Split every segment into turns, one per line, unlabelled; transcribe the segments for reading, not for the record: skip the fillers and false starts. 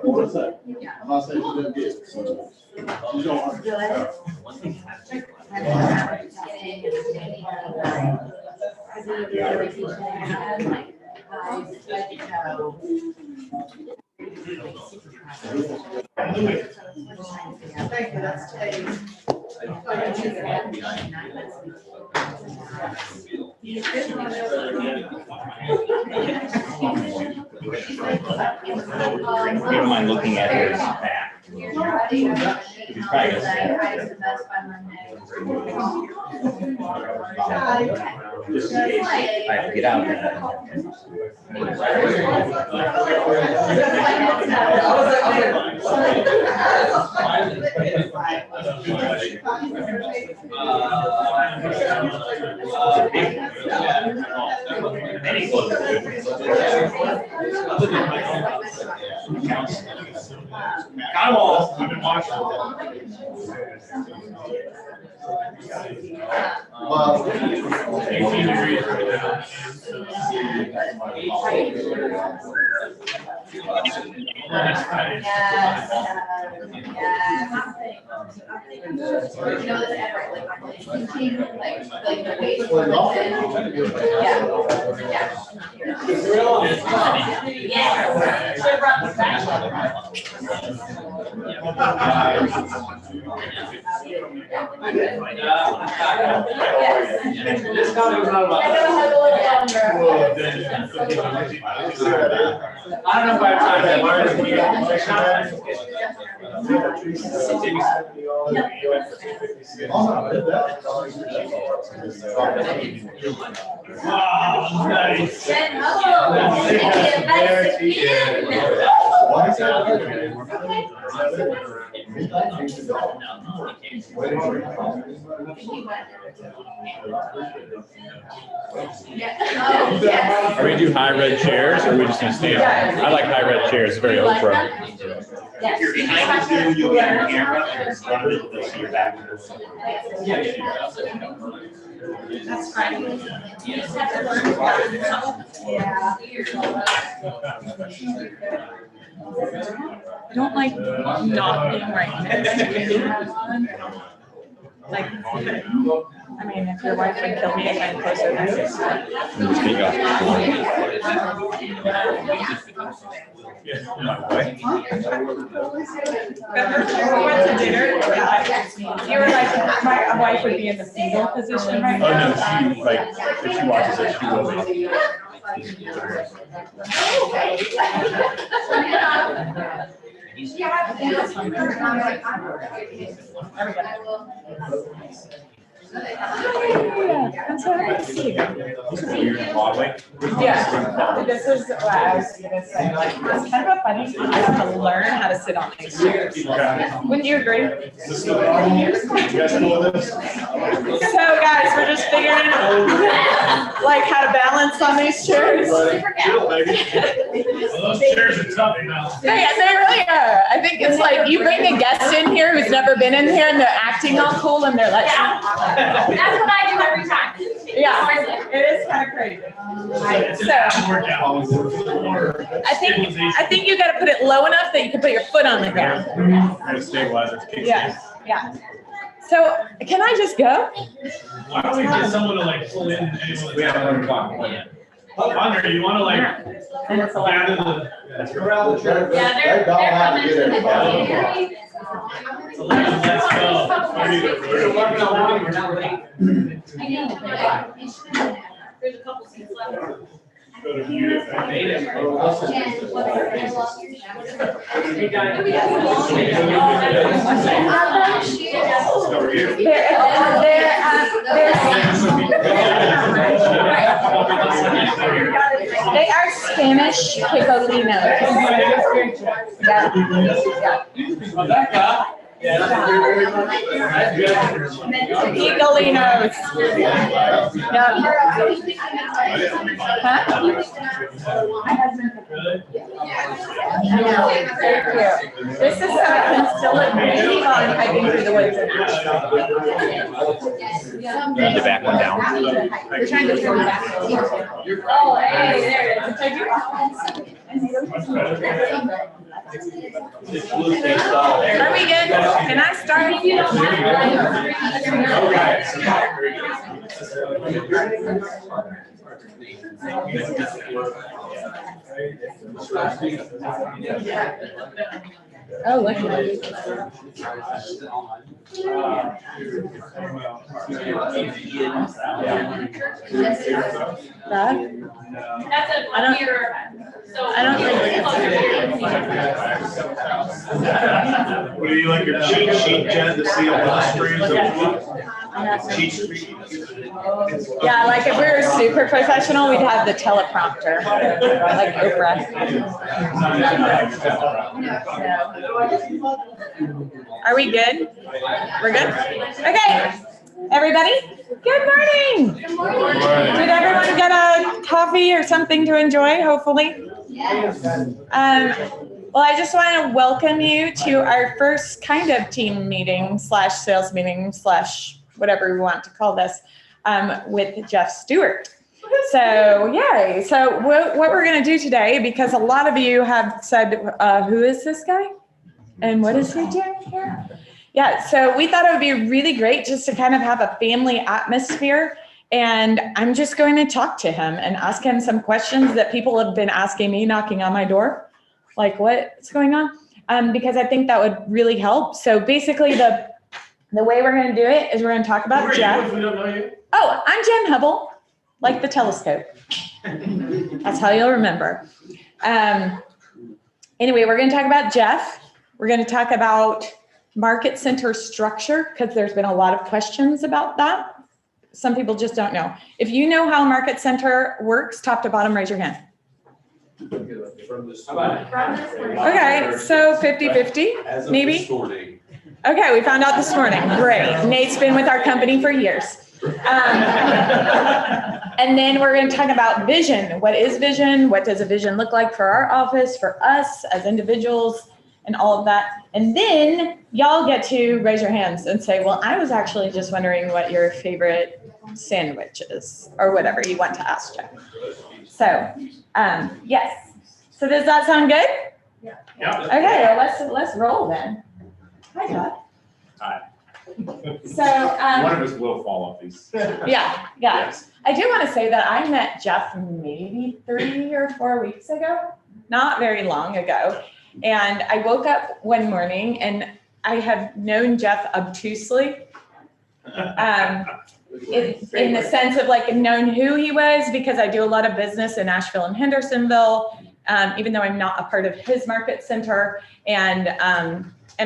What's that? I'm not saying she's gonna get it, so she's gonna.
Thank you, that's today.
You don't mind looking at his back. He's probably gonna say, just in case I have to get out there.
Got them all. I've been watching.
Well,
18 degrees right now. This comment was not about. I don't know if I have time to learn. Oh, nice.
Are we gonna do high red chairs, or are we just gonna stay on? I like high red chairs, it's very Oprah.
If you're behind the you'll get your camera and in front of it, they'll see your back.
That's fine.
I don't like not being right next to anyone. Like, I mean, if your wife would kill me if I'm closer than this. Remember, we went to dinner, you were like, my wife would be in the fetal position right now.
Oh, no, she, like, if she watches it, she will be.
I'm so happy to see you.
You're in Broadway?
Yeah, this is what I was gonna say, like, it's kind of a funny, I have to learn how to sit on these chairs. Wouldn't you agree?
you guys know this?
So guys, we're just figuring like how to balance on these chairs.
Those chairs are tough now.
They really are. I think it's like you bring a guest in here who's never been in here and they're acting all cool and they're like,
That's what I do every time.
yeah, it is kind of crazy.
It's an ab workout.
I think you got to put it low enough that you can put your foot on the ground.
Kind of stabilizer.
Yeah, yeah. So can I just go?
Why don't we get someone to like pull in anyone?
We have 1 o'clock.
Andre, you want to like
And it's
gather the.
Around the church.
Yeah,
They don't have to get everybody.
Let's go.
We're not late. There's a couple seats left.
They are Spanish picolinos. Yeah. Eagleinos. Yep. Huh? I know, very cute. This is so I can still look pretty while I'm hiking through the woods in Asheville.
Need the back one down.
We're trying to turn back. Oh, hey, there it is. Are we good? Can I start? Oh, look at it. That?
That's a
I don't-
year. So
I don't think
What do you like your cheat sheet, Jen, to see all the streams of cheat sheet?
Yeah, like if we were super professional, we'd have the teleprompter, like Oprah. Are we good? We're good? Okay, everybody, good morning. Did everyone get a coffee or something to enjoy, hopefully? Well, I just want to welcome you to our first kind of team meeting / sales meeting / whatever we want to call this with Jeff Stewart. So yay. So what we're going to do today, because a lot of you have said, who is this guy? And what is he doing here? Yeah, so we thought it would be really great just to kind of have a family atmosphere. And I'm just going to talk to him and ask him some questions that people have been asking me knocking on my door. Like, what's going on? Because I think that would really help. So basically the way we're going to do it is we're going to talk about Jeff. Oh, I'm Jen Hubble, like the telescope. That's how you'll remember. Anyway, we're going to talk about Jeff. We're going to talk about market center structure because there's been a lot of questions about that. Some people just don't know. If you know how a market center works, top to bottom, raise your hand. Okay, so 50-50, maybe? Okay, we found out this morning. Great. Nate's been with our company for years. And then we're going to talk about vision. What is vision? What does a vision look like for our office, for us as individuals, and all of that? And then y'all get to raise your hands and say, well, I was actually just wondering what your favorite sandwich is, or whatever you want to ask Jeff. So, yes. So does that sound good?
Yeah.
Okay, well, let's roll then. Hi, Jeff.
Hi.
So,
One of us will fall off these.
yeah.
Yes.
I do want to say that I met Jeff maybe 3 or 4 weeks ago, not very long ago. And I woke up one morning and I have known Jeff obtusely. In the sense of like known who he was because I do a lot of business in Asheville and Hendersonville, even though I'm not a part of his market center. And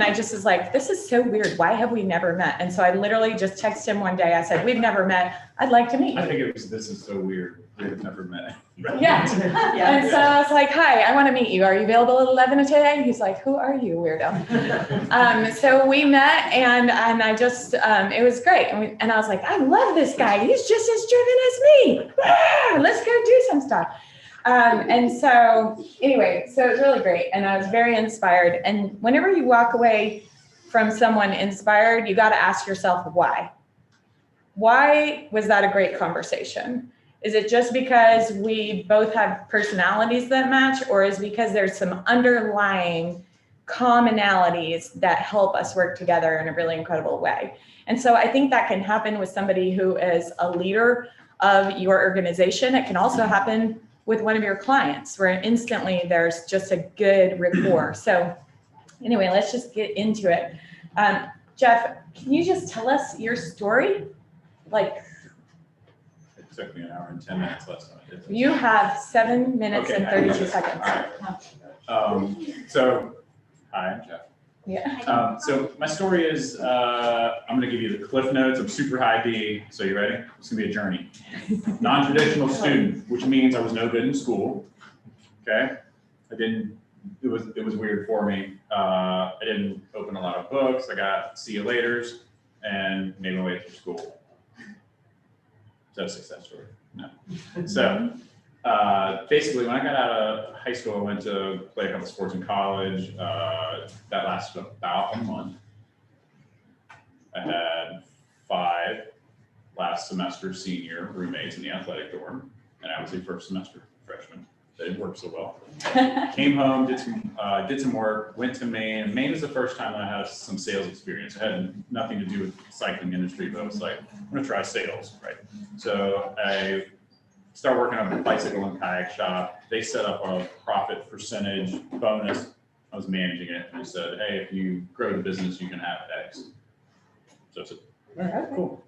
I just was like, this is so weird. Why have we never met? And so I literally just texted him one day. I said, we've never met. I'd like to meet you.
I think it was, this is so weird. We've never met.
Yeah. And so I was like, hi, I want to meet you. Are you available at 11 today? He's like, who are you, weirdo? So we met and I just, it was great. And I was like, I love this guy. He's just as driven as me. Let's go do some stuff. And so anyway, so it was really great. And I was very inspired. And whenever you walk away from someone inspired, you got to ask yourself why. Why was that a great conversation? Is it just because we both have personalities that match, or is it because there's some underlying commonalities that help us work together in a really incredible way? And so I think that can happen with somebody who is a leader of your organization. It can also happen with one of your clients where instantly there's just a good rapport. So anyway, let's just get into it. Jeff, can you just tell us your story? Like,
It took me an hour and 10 minutes less than I did.
you have 7 minutes
Okay.
and 32 seconds.
So, hi, I'm Jeff.
Yeah.
So my story is, I'm going to give you the cliff notes. I'm super high D. So you ready? It's going to be a journey. Non-traditional student, which means I was no good in school. Okay. It was weird for me. I didn't open a lot of books. I got see you laters and made my way through school. Is that a success story? No. So basically, when I got out of high school, I went to play a couple sports in college. That lasted about a month. I had 5 last semester senior roommates in the athletic dorm, and I was a first semester freshman. That didn't work so well. Came home, did some work, went to Maine. Maine was the first time I had some sales experience. It had nothing to do with the cycling industry, but I was like, I'm gonna try sales, right? So I started working on a bicycle and kayak shop. They set up a profit percentage bonus. I was managing it, and they said, hey, if you grow the business, you can have X. So I said, all right, cool.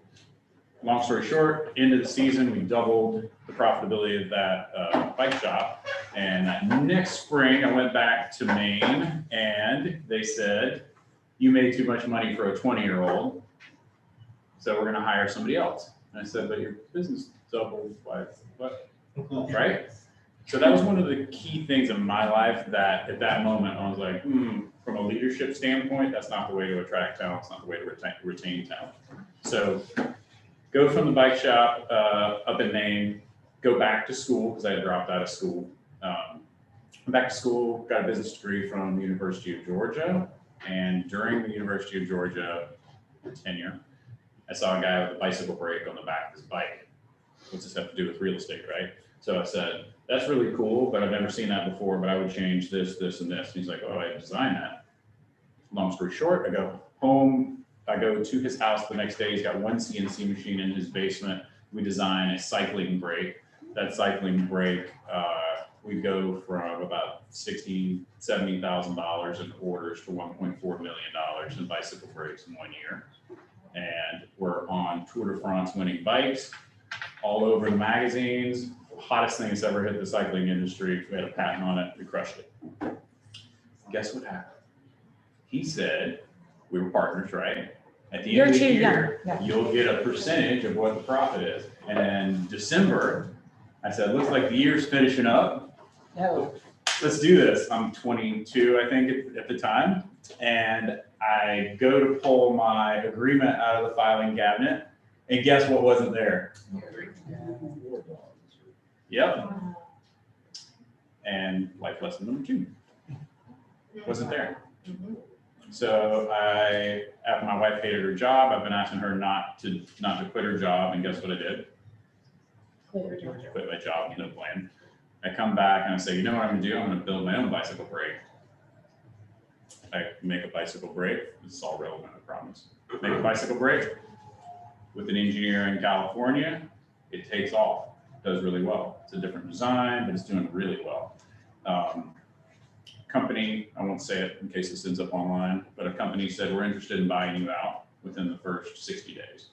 Long story short, end of the season, we doubled the profitability of that bike shop. And next spring, I went back to Maine, and they said, you made too much money for a 20-year-old, so we're going to hire somebody else. And I said, but your business doubled by what? Right? So that was one of the key things in my life that at that moment, I was like, from a leadership standpoint, that's not the way to attract talent. It's not the way to retain talent. So go from the bike shop up in Maine, go back to school because I had dropped out of school. Went back to school, got a business degree from the University of Georgia. And during the University of Georgia tenure, I saw a guy with a bicycle brake on the back of his bike. What's this have to do with real estate, right? So I said, that's really cool, but I've never seen that before, but I would change this, this, and this. And he's like, oh, I designed that. Long story short, I go home, I go to his house the next day. He's got one CNC machine in his basement. We design a cycling brake. That cycling brake, we go from about $60,000, $70,000 in orders to $1.4 million in bicycle brakes in 1 year. And we're on Tour de France winning bikes all over the magazines. Hottest thing that's ever hit the cycling industry. We had a patent on it. We crushed it. Guess what happened? He said, we were partners, right? At the end of the year, you'll get a percentage of what the profit is. And in December, I said, looks like the year's finishing up.
No.
Let's do this. I'm 22, I think, at the time. And I go to pull my agreement out of the filing cabinet. And guess what wasn't there? Yep. And life lesson number 2 wasn't there. So after my wife hated her job, I've been asking her not to quit her job, and guess what I did? Quit my job, no plan. I come back and I say, you know what I'm gonna do? I'm gonna build my own bicycle brake. I make a bicycle brake. This is all relevant, I promise. Make a bicycle brake with an engineer in California. It takes off. Does really well. It's a different design, but it's doing really well. Company, I won't say it in case this ends up online, but a company said, we're interested in buying you out within the first 60 days.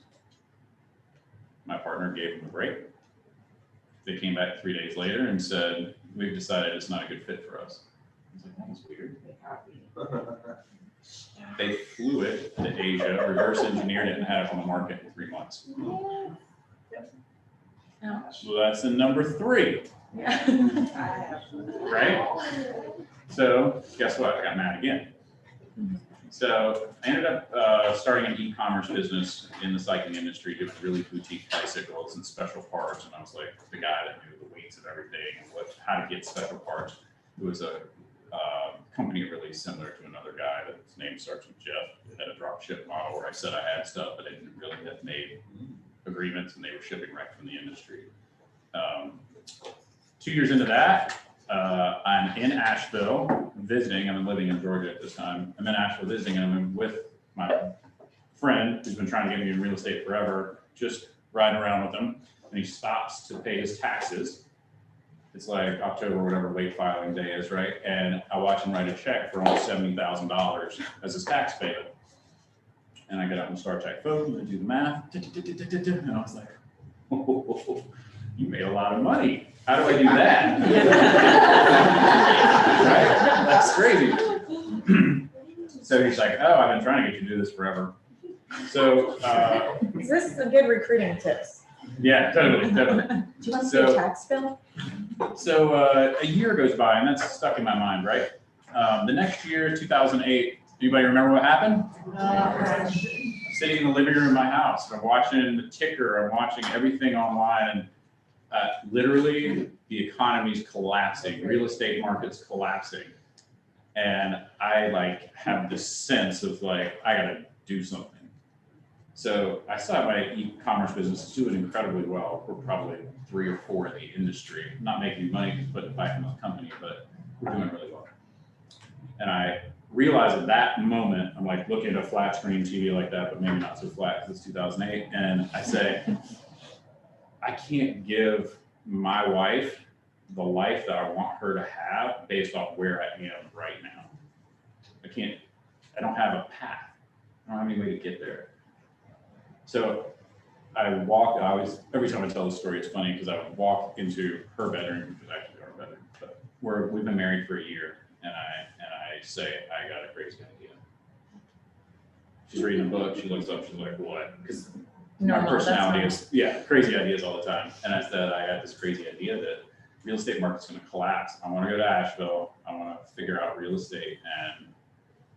My partner gave them a break. They came back 3 days later and said, we've decided it's not a good fit for us. I was like, that was weird. They flew it to Asia, reverse engineered it, and had it on the market in 3 months. So that's in number 3. Right? So guess what? I got mad again. So I ended up starting an e-commerce business in the cycling industry, doing really boutique bicycles and special parts. And I was like the guy that knew the weights of everything and how to get special parts. It was a company really similar to another guy that his name starts with Jeff. It had a drop ship model where I said I had stuff, but I didn't really have made agreements, and they were shipping right from the industry. 2 years into that, I'm in Asheville visiting. I'm living in Georgia at this time. I'm in Asheville visiting, and I'm with my friend who's been trying to get me in real estate forever, just riding around with him, and he stops to pay his taxes. It's like October, whatever late filing day is, right? And I watch him write a check for almost $70,000 as his tax payment. And I get out and start check phone and do the math. And I was like, oh, you made a lot of money. How do I do that? Right? That's crazy. So he's like, oh, I've been trying to get you to do this forever. So
This is a good recruiting tips.
yeah, totally.
Do you want to see a tax bill?
So a year goes by, and that's stuck in my mind, right? The next year, 2008, anybody remember what happened? I'm sitting in the living room of my house. I'm watching the ticker. I'm watching everything online, and literally the economy's collapsing. Real estate market's collapsing, and I have this sense of I gotta do something. So I saw my e-commerce business is doing incredibly well. We're probably 3 or 4 in the industry, not making money to put it back in the company, but we're doing really well. And I realized at that moment, I'm looking at a flat screen TV like that, but maybe not so flat because it's 2008. And I say, I can't give my wife the life that I want her to have based off where I am right now. I don't have a path. I don't have any way to get there. So every time I tell the story, it's funny because I would walk into her bedroom, which is actually our bedroom, but we've been married for a year, and I say, I got a crazy idea. She's reading a book, she looks up, she's like, what? Because my personality is, crazy ideas all the time. And I said, I got this crazy idea that real estate market's gonna collapse. I wanna go to Asheville, I wanna figure out real estate, and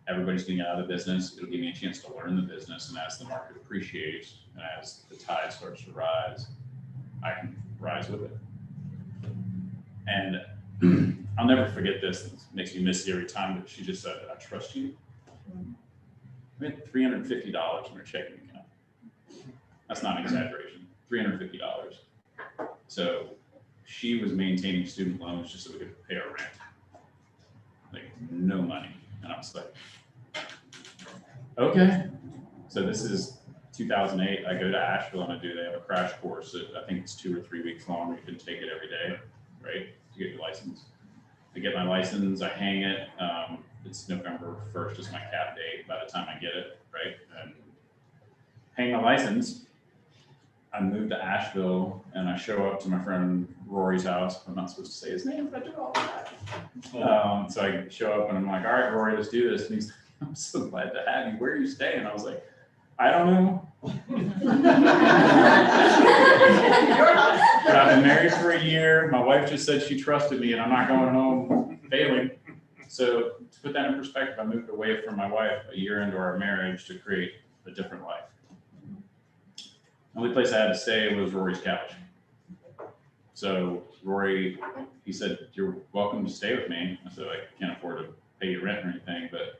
everybody's getting out of the business. It'll give me a chance to learn the business, and as the market appreciates, and as the tide starts to rise, I can rise with it. And I'll never forget this. It makes me miss you every time, but she just said, I trust you. I had $350 in her checking account. That's not an exaggeration, $350. So she was maintaining student loans just so we could pay our rent. No money. And I was like, okay. So this is 2008. I go to Asheville and they have a crash course that I think it's 2 or 3 weeks long. You can take it every day, right? To get your license. I get my license, I hang it. It's November 1st is my cap date by the time I get it, right? And hang my license. I moved to Asheville and I show up to my friend Rory's house. I'm not supposed to say his name, but I do all that. So I show up and I'm like, all right, Rory, let's do this. And he's like, I'm so glad to have you. Where are you staying? And I was like, I don't know. But I've been married for a year. My wife just said she trusted me and I'm not going home failing. So to put that in perspective, I moved away from my wife a year into our marriage to create a different life. The only place I had to stay was Rory's couch. So Rory, he said, you're welcome to stay with me. I said, I can't afford to pay you rent or anything, but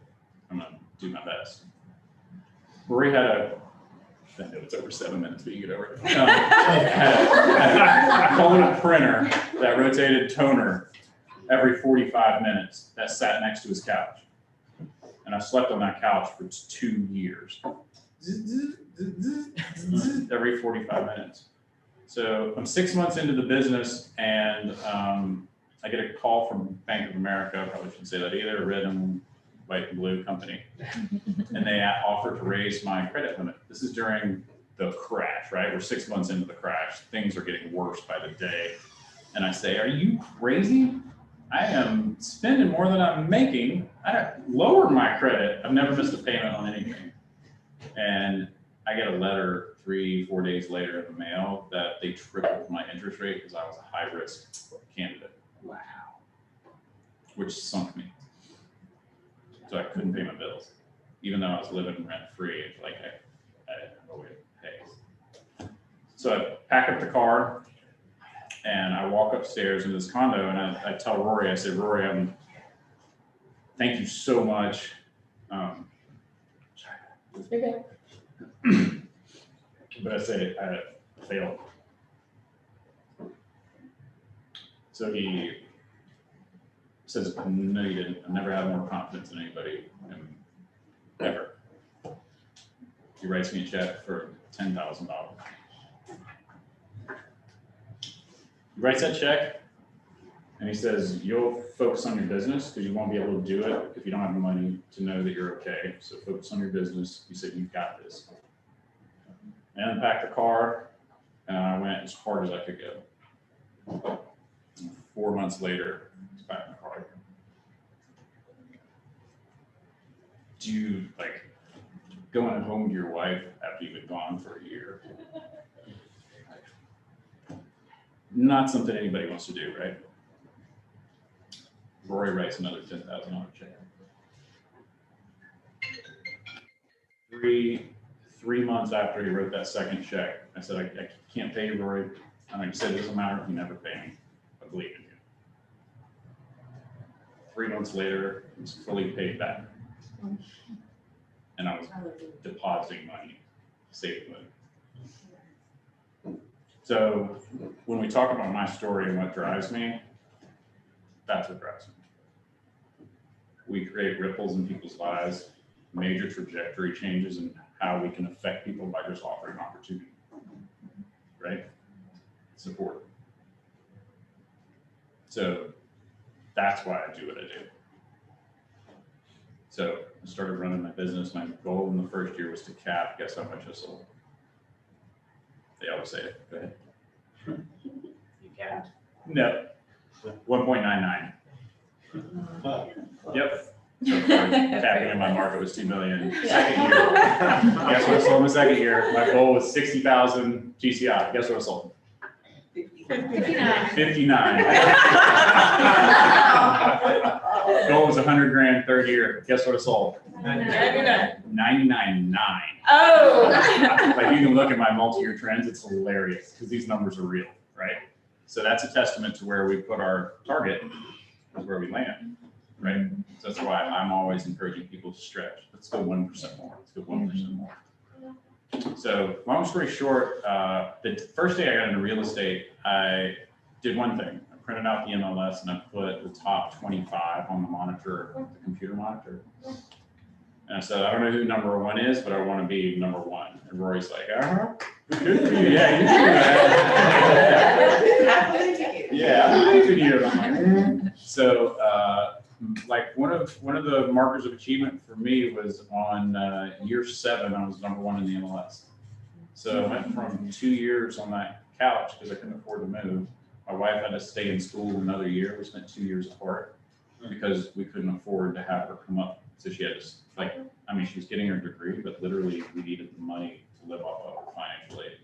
I'm gonna do my best. Rory had I know it's over 7 minutes, but you get over it. Had a Keller printer that rotated toner every 45 minutes that sat next to his couch. And I slept on that couch for 2 years. Every 45 minutes. So I'm 6 months into the business and I get a call from Bank of America, I probably shouldn't say that either, red and white and blue company. And they offered to raise my credit limit. This is during the crash, right? We're 6 months into the crash. Things are getting worse by the day. And I say, are you crazy? I am spending more than I'm making. I lowered my credit. I've never missed a payment on anything. And I get a letter 3-4 days later in the mail that they tripled my interest rate because I was a high risk candidate. Wow. Which sunk me. So I couldn't pay my bills, even though I was living rent free. I didn't have a way to pay. So I pack up the car and I walk upstairs in this condo and I tell Rory, I said, Rory, thank you so much.
Okay.
But I say I failed. So he says, no, you didn't. I've never had more confidence in anybody ever. He writes me a check for $10,000. He writes that check and he says, you'll focus on your business because you won't be able to do it if you don't have the money to know that you're okay. So focus on your business. He said, you've got this. And I unpacked the car and I went as hard as I could go. And 4 months later, it's back in the car. Do you going home to your wife after you've been gone for a year? Not something anybody wants to do, right? Rory writes another $10,000 check. Three months after he wrote that second check, I said, I can't pay you, Rory. And he said, it doesn't matter if you never pay me. I believe in you. 3 months later, it was fully paid back. And I was depositing money, saving money. So when we talk about my story and what drives me, that's what drives me. We create ripples in people's lives, major trajectory changes in how we can affect people by just offering opportunity, right? Support. So that's why I do what I do. So I started running my business. My goal in the first year was to cap. Guess how much I sold? They always say it. Go ahead.
You capped?
No. 1.99. Yep. So capping in my market was 2 million. Second year. Guess what I sold in the second year? My goal was 60,000 GCI. Guess what I sold?
59.
59. Goal was 100 grand third year. Guess what I sold? 99.9.
Oh.
Like you can look at my multi-year trends, it's hilarious because these numbers are real, right? So that's a testament to where we put our target is where we land, right? So that's why I'm always encouraging people to stretch. Let's go 1% more. Let's go 1% more. So long story short, the first day I got into real estate, I did one thing. I printed out the MLS and I put the top 25 on the monitor, the computer monitor. And I said, I don't know who number one is, but I want to be number one. And Rory's like, good for you. Yeah, you can do that. Yeah, I believe in you. I'm like, so like one of the markers of achievement for me was on year 7, I was number 1 in the MLS. So I went from 2 years on that couch because I couldn't afford to move. My wife had to stay in school another year. We spent 2 years apart because we couldn't afford to have her come up. So she had to, like, I mean, she was getting her degree, but literally we needed the money to live off of financial aid.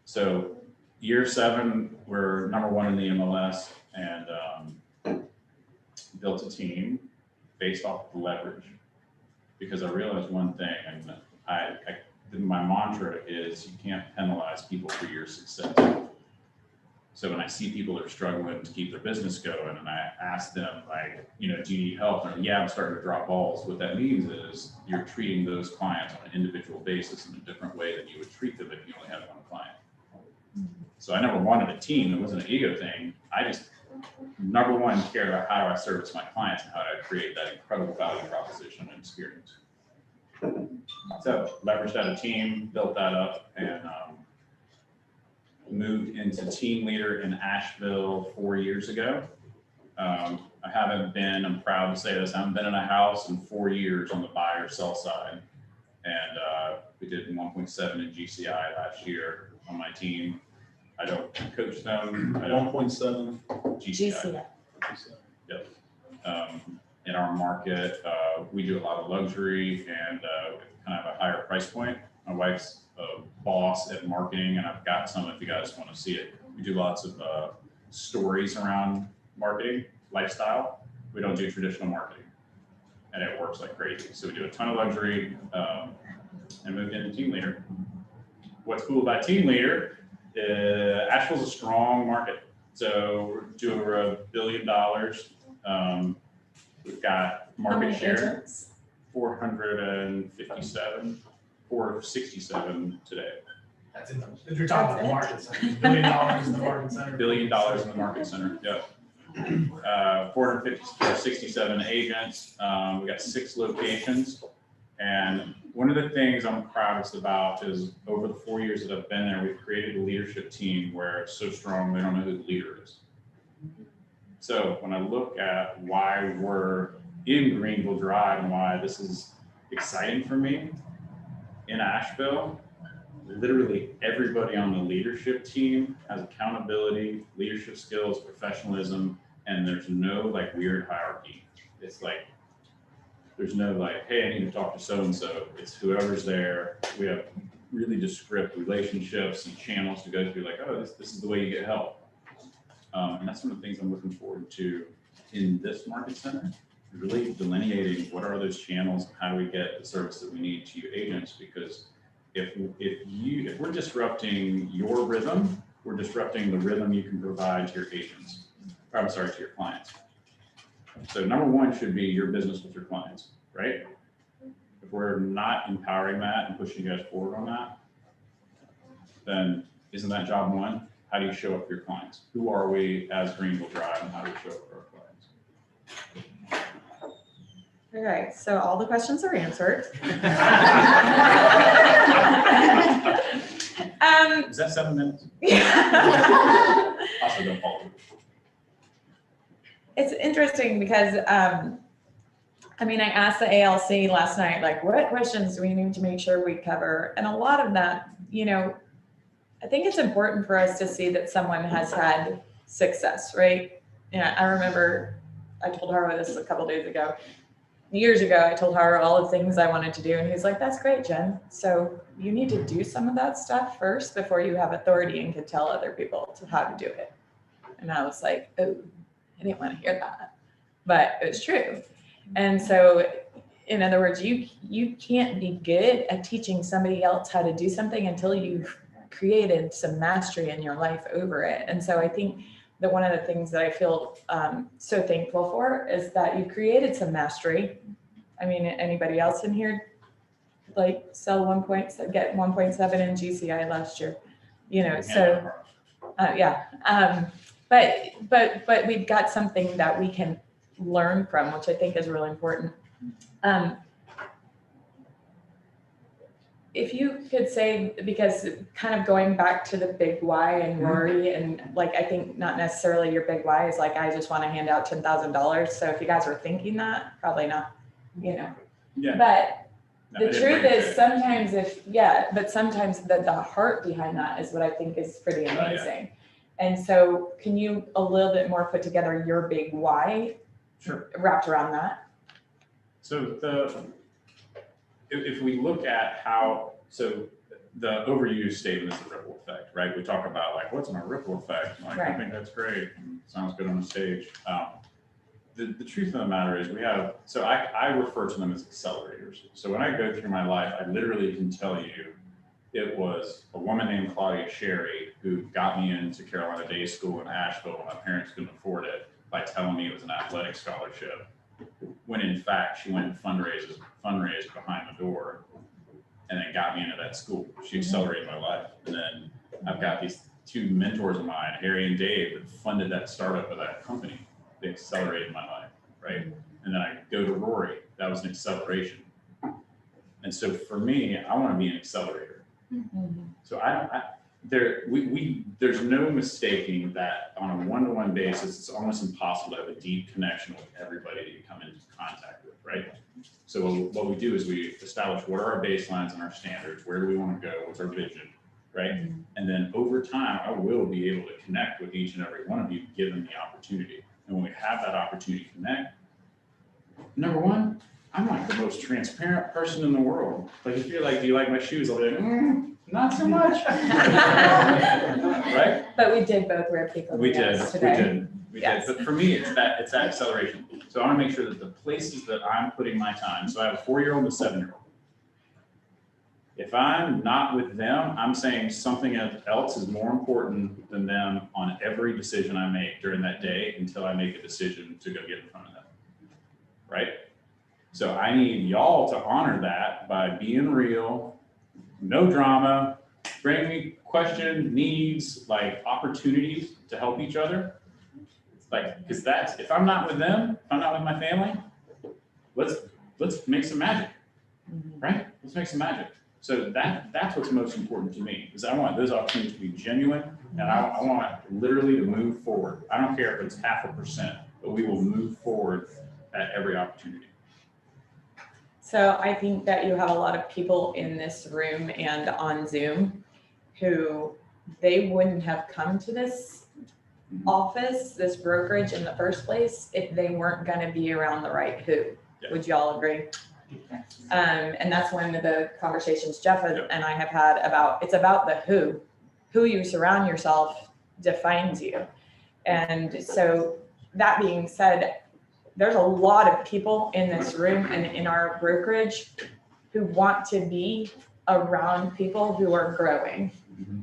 So year 7, we're number 1 in the MLS and built a team based off of leverage because I realized one thing, and my mantra is you can't penalize people for your success. So when I see people that are struggling to keep their business going and I ask them like, do you need help? And yeah, I'm starting to drop balls. What that means is you're treating those clients on an individual basis in a different way than you would treat them if you only had one client. So I never wanted a team. It wasn't an ego thing. I just, number one, cared about how do I service my clients and how do I create that incredible value proposition and experience. So leveraged out a team, built that up, and moved into team leader in Asheville 4 years ago. I haven't been, I'm proud to say this, I haven't been in a house in 4 years on the buy or sell side. And we did 1.7 in GCI last year on my team. I don't coach them. I don't
1.7
GCI. Yep. In our market, we do a lot of luxury and kind of a higher price point. My wife's a boss at marketing, and I've got some if you guys want to see it. We do lots of stories around marketing, lifestyle. We don't do traditional marketing, and it works like crazy. So we do a ton of luxury and moved into team leader. What's cool about team leader, Asheville's a strong market. So we're doing over $1 billion. We've got market share,
Agents?
457. 467 today.
That's in the, if you're talking about the market center, $1 billion in the market center.
$1 billion in the market center, yep. 467 agents. We got 6 locations. And one of the things I'm proudest about is over the 4 years that I've been there, we've created a leadership team where it's so strong, they don't know who the leader is. So when I look at why we're in Greenville Drive and why this is exciting for me, in Asheville, literally everybody on the leadership team has accountability, leadership skills, professionalism, and there's no like weird hierarchy. It's like, there's no like, hey, I need to talk to so-and-so. It's whoever's there. We have really descript relationships and channels to go through like, oh, this is the way you get help. And that's one of the things I'm looking forward to in this market center, really delineating what are those channels, and how do we get the service that we need to you agents, because if we're disrupting your rhythm, we're disrupting the rhythm you can provide to your agents, or I'm sorry, to your clients. So number one should be your business with your clients, right? If we're not empowering that and pushing you guys forward on that, then isn't that job one? How do you show up for your clients? Who are we as Greenville Drive, and how do we show up for our clients?
Okay, so all the questions are answered.
Is that 7 minutes? Also, don't follow.
It's interesting because, I mean, I asked the ALC last night, like, what questions do we need to make sure we cover? And a lot of that, you know, I think it's important for us to see that someone has had success, right? Yeah, I remember I told Haro this a couple days ago. Years ago, I told Haro all the things I wanted to do, and he's like, that's great, Jen. So you need to do some of that stuff first before you have authority and can tell other people how to do it. And I was like, oh, I didn't want to hear that, but it was true. And so, in other words, you can't be good at teaching somebody else how to do something until you've created some mastery in your life over it. And so I think that one of the things that I feel so thankful for is that you created some mastery. I mean, anybody else in here like sell get 1.7 in GCI last year, you know, so yeah. But we've got something that we can learn from, which I think is really important. If you could say, because kind of going back to the big why and Rory, and like, I think not necessarily your big why is like, I just want to hand out $10,000. So if you guys were thinking that, probably not, you know.
Yeah.
But
No,
the truth is sometimes but sometimes the heart behind that is what I think is pretty amazing. And so can you a little bit more put together your big why?
Sure.
Wrapped around that?
So if we look at how, so the overused statement is the ripple effect, right? We talk about like, what's my ripple effect? Like, I think that's great. Sounds good on the stage. The truth of the matter is I refer to them as accelerators. So when I go through my life, I literally can tell you it was a woman named Claudia Sherry who got me into Carolina Day School in Asheville when my parents couldn't afford it by telling me it was an athletic scholarship, when in fact she went and fundraised behind the door and then got me into that school. She accelerated my life. And then I've got these two mentors of mine, Harry and Dave, that funded that startup of that company. They accelerated my life, right? And then I go to Rory, that was an acceleration. And so for me, I want to be an accelerator. So there's no mistaking that on a one-to-one basis, it's almost impossible to have a deep connection with everybody that you come into contact with, right? So what we do is we establish what are our baselines and our standards, where do we want to go, what's our vision, right? And then over time, I will be able to connect with each and every one of you given the opportunity. And when we have that opportunity to connect, number one, I'm like the most transparent person in the world. Like if you're like, do you like my shoes? I'll be like, not so much. Right?
But we did both wear people.
We did.
Today.
We did. But for me, it's that acceleration. So I want to make sure that the places that I'm putting my time. So I have a 4-year-old and a 7-year-old. If I'm not with them, I'm saying something else is more important than them on every decision I make during that day until I make a decision to go get in front of them. Right? So I need y'all to honor that by being real, no drama, bring me questions, needs, like opportunities to help each other. Like, because that's, if I'm not with them, if I'm not with my family, let's make some magic, right? Let's make some magic. So that's what's most important to me, is I want those opportunities to be genuine, and I want literally to move forward. I don't care if it's 0.5%, but we will move forward at every opportunity.
So I think that you have a lot of people in this room and on Zoom who they wouldn't have come to this office, this brokerage in the first place if they weren't going to be around the right who. Yeah. Would you all agree? And that's one of the conversations Jeff and I have had about, it's about the who you surround yourself defines you. And so that being said, there's a lot of people in this room and in our brokerage who want to be around people who are growing.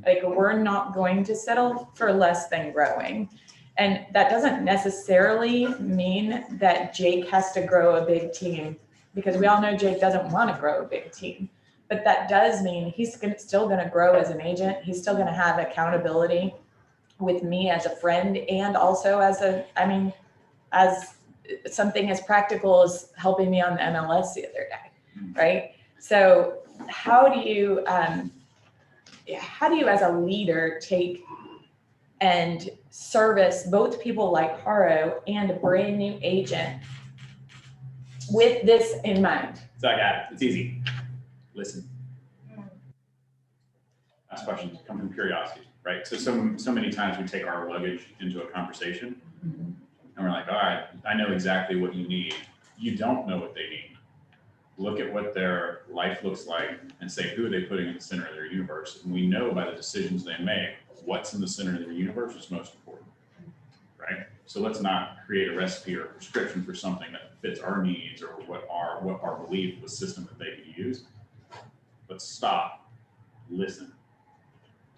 Like, we're not going to settle for less than growing. And that doesn't necessarily mean that Jake has to grow a big team, because we all know Jake doesn't want to grow a big team. But that does mean he's still going to grow as an agent. He's still going to have accountability with me as a friend, and also as as something as practical as helping me on the MLS the other day, right? So how do you as a leader take and service both people like Haro and a brand new agent with this in mind?
So I got it. It's easy. Listen. Ask questions. Come from curiosity, right? So many times we take our luggage into a conversation, and we're like, all right, I know exactly what you need. You don't know what they need. Look at what their life looks like and say, who are they putting in the center of their universe? And we know by the decisions they make, what's in the center of their universe is most important, right? So let's not create a recipe or a prescription for something that fits our needs or what our belief, the system that they could use. Let's stop, listen.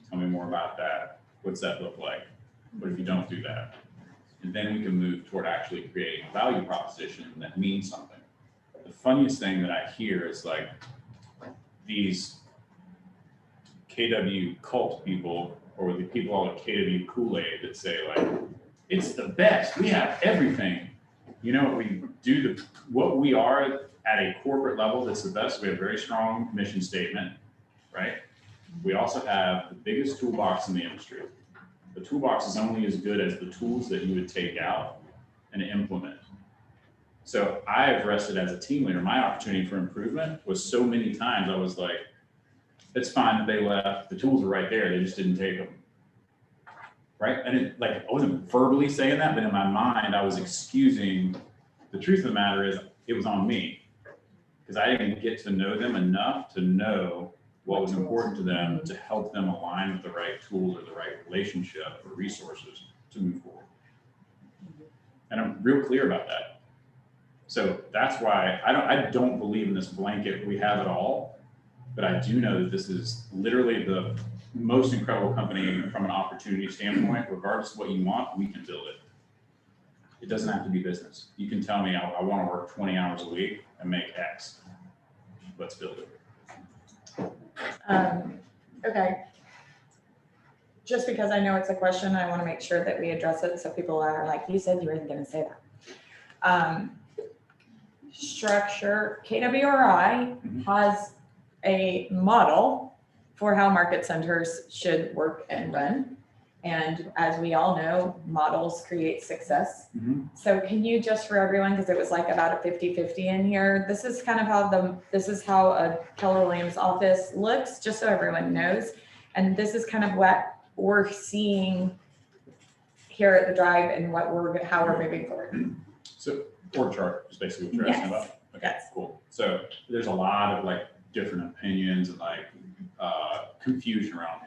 Tell me more about that. What's that look like? What if you don't do that? And then we can move toward actually creating a value proposition that means something. The funniest thing that I hear is like these KW cult people, or the people all the KW Kool-Aid that say like, it's the best, we have everything. You know, we do what we are at a corporate level that's the best. We have a very strong mission statement, right? We also have the biggest toolbox in the industry. The toolbox is only as good as the tools that you would take out and implement. So I have rested as a team leader. My opportunity for improvement was so many times I was like, it's fine that they left. The tools were right there. They just didn't take them. Right? And I wasn't verbally saying that, but in my mind, I was excusing. The truth of the matter is it was on me, because I didn't get to know them enough to know what was important to them to help them align with the right tool or the right relationship or resources to move forward. And I'm real clear about that. So that's why I don't believe in this blanket, we have it all, but I do know that this is literally the most incredible company from an opportunity standpoint. Regardless of what you want, we can build it. It doesn't have to be business. You can tell me I want to work 20 hours a week and make X. Let's build it.
Okay. Just because I know it's a question, I want to make sure that we address it so people are like, you said you weren't going to say that. Structure, KWRI has a model for how market centers should work and run. And as we all know, models create success. So can you just, for everyone, because it was like about a 50-50 in here, this is kind of how a Keller Williams office looks, just so everyone knows. And this is kind of what we're seeing here at the Drive and how we're moving forward.
So org chart is basically what you're asking about. Okay,
Yes.
Cool. So there's a lot of like different opinions and like confusion around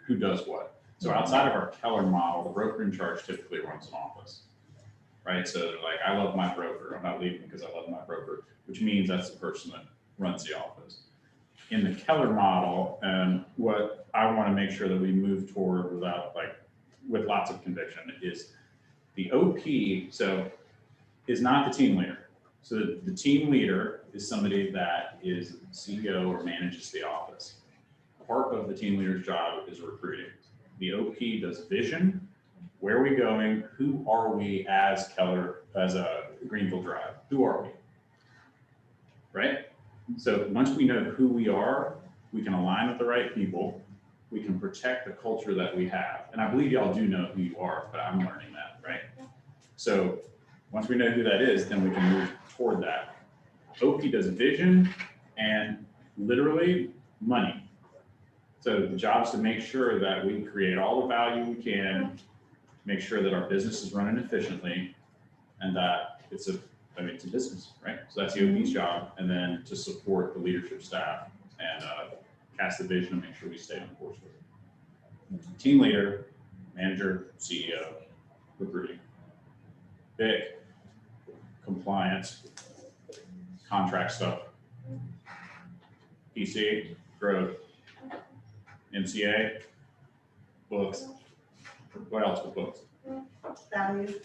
who does what. So outside of our Keller model, the broker in charge typically runs an office, right? So they're like, I love my broker. I'm not leaving because I love my broker, which means that's the person that runs the office. In the Keller model, and what I want to make sure that we move toward with lots of conviction is the OP, so is not the team leader. So the team leader is somebody that is CEO or manages the office. Part of the team leader's job is recruiting. The OP does vision. Where are we going? Who are we as Keller, as a Greenville Drive? Who are we? Right? So once we know who we are, we can align with the right people. We can protect the culture that we have. And I believe y'all do know who you are, but I'm learning that, right? So once we know who that is, then we can move toward that. OP does vision and literally money. So the job is to make sure that we create all the value we can, make sure that our business is running efficiently, and that it's a business, right? So that's the OP's job, and then to support the leadership staff and cast the vision and make sure we stay on course with it. Team leader, manager, CEO, recruiting. BIC, compliance, contract stuff, PC, growth, MCA, books. What else with books?
Value.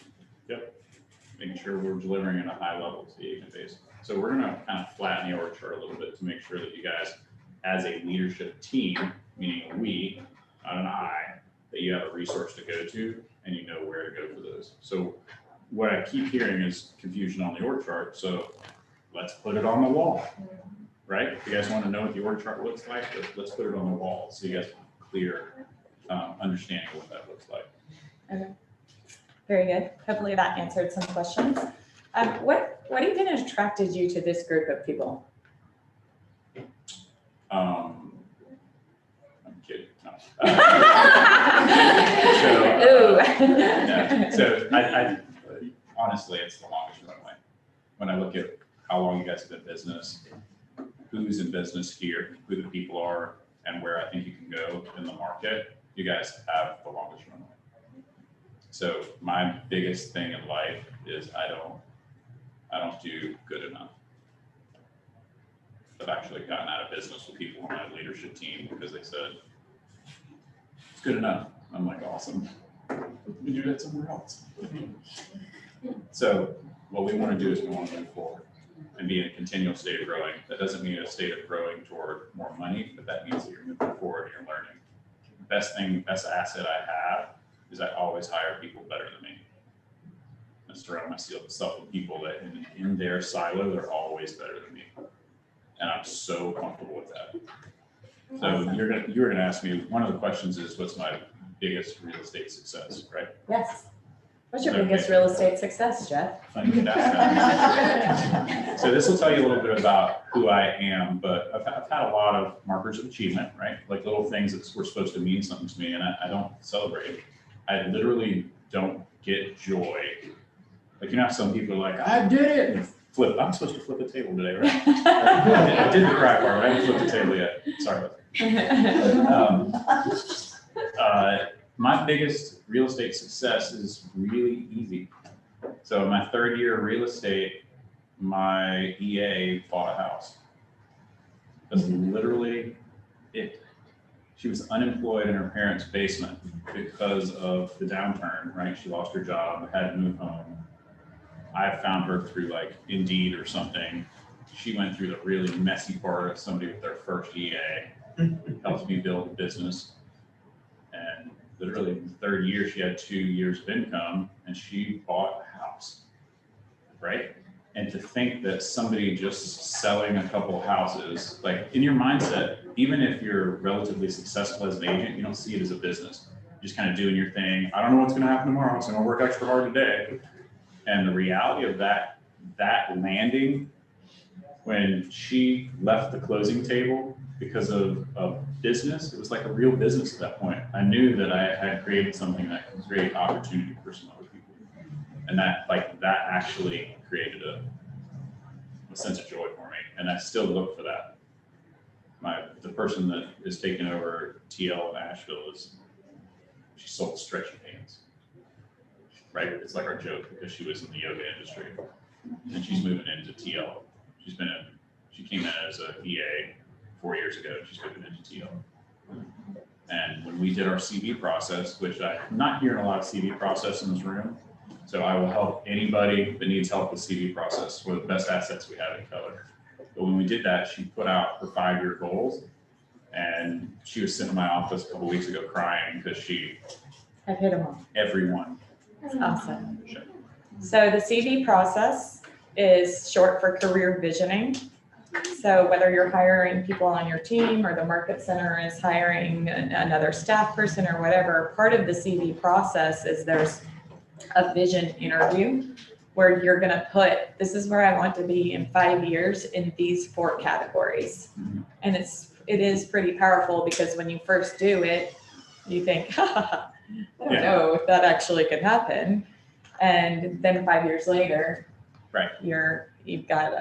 Making sure we're delivering at a high level to the agent base. So we're gonna kind of flatten the org chart a little bit to make sure that you guys, as a leadership team, meaning we, not an I, that you have a resource to go to and you know where to go for those. So what I keep hearing is confusion on the org chart. So let's put it on the wall, right? If you guys want to know what the org chart looks like, let's put it on the wall so you guys have a clear understanding of what that looks like.
Okay. Very good. Hopefully that answered some questions. What even attracted you to this group of people?
I'm kidding. No.
Ooh.
Yeah. So I honestly, it's the longest runway. When I look at how long you guys have been in business, who's in business here, who the people are, and where I think you can go in the market, you guys have the longest runway. So my biggest thing in life is I don't do good enough. I've actually gotten out of business with people on my leadership team because they said, it's good enough. I'm like, awesome. We do that somewhere else. So what we want to do is we want to move forward and be in a continual state of growing. That doesn't mean a state of growing toward more money, but that means that you're moving forward and you're learning. The best asset I have is I always hire people better than me. I surround myself with people that in their silo, they're always better than me. And I'm so comfortable with that. So
Awesome.
you're gonna ask me, one of the questions is, what's my biggest real estate success, right?
Yes. What's your biggest real estate success, Jeff?
Funny you ask that. So this will tell you a little bit about who I am, but I've had a lot of markers of achievement, right? Like little things that were supposed to mean something to me, and I don't celebrate. I literally don't get joy. Like, you know, some people are like, I did it. And flip. I'm supposed to flip a table today, right? I did the cry part, but I haven't flipped the table yet. Sorry about that. My biggest real estate success is really easy. So my third year of real estate, my EA bought a house. That's literally it. She was unemployed in her parents' basement because of the downturn, right? She lost her job, had to move home. I found her through like Indeed or something. She went through the really messy part of somebody with their first EA, helped me build a business. And literally in the third year, she had 2 years of income and she bought a house, right? And to think that somebody just selling a couple houses, like in your mindset, even if you're relatively successful as an agent, you don't see it as a business. You're just kind of doing your thing. I don't know what's going to happen tomorrow, so I'm going to work extra hard today. And the reality of that landing, when she left the closing table because of business, it was like a real business at that point. I knew that I had created something that could create opportunity for some other people. And that actually created a sense of joy for me. And I still look for that. The person that is taking over TL in Asheville she sold stretchy pants, right? It's like our joke because she was in the yoga industry and she's moving into TL. She came in as a EA 4 years ago. She's moving into TL. And when we did our CV process, which I'm not hearing a lot of CV process in this room, so I will help anybody that needs help with CV process. We're the best assets we have in Keller. But when we did that, she put out her 5-year goals, and she was sitting in my office a couple weeks ago crying because
I've hit them all.
everyone.
That's awesome. So the CV process is short for career visioning. So whether you're hiring people on your team or the market center is hiring another staff person or whatever, part of the CV process is there's a vision interview where you're going to put, this is where I want to be in 5 years in these 4 categories. And it is pretty powerful because when you first do it, you think, I don't know if that actually could happen. And then 5 years later,
right,
you've got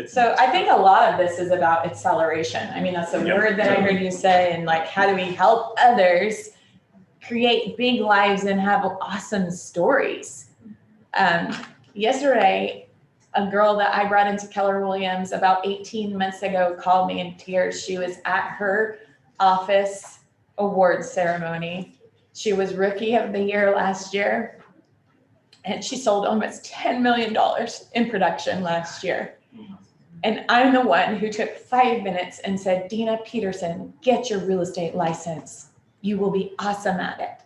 So I think a lot of this is about acceleration. I mean, that's a word that I heard you say, and like, how do we help others create big lives and have awesome stories? Yesterday, a girl that I brought into Keller Williams about 18 months ago called me in tears. She was at her office awards ceremony. She was Rookie of the Year last year, and she sold almost $10 million in production last year. And I'm the one who took 5 minutes and said, Dina Peterson, get your real estate license. You will be awesome at it.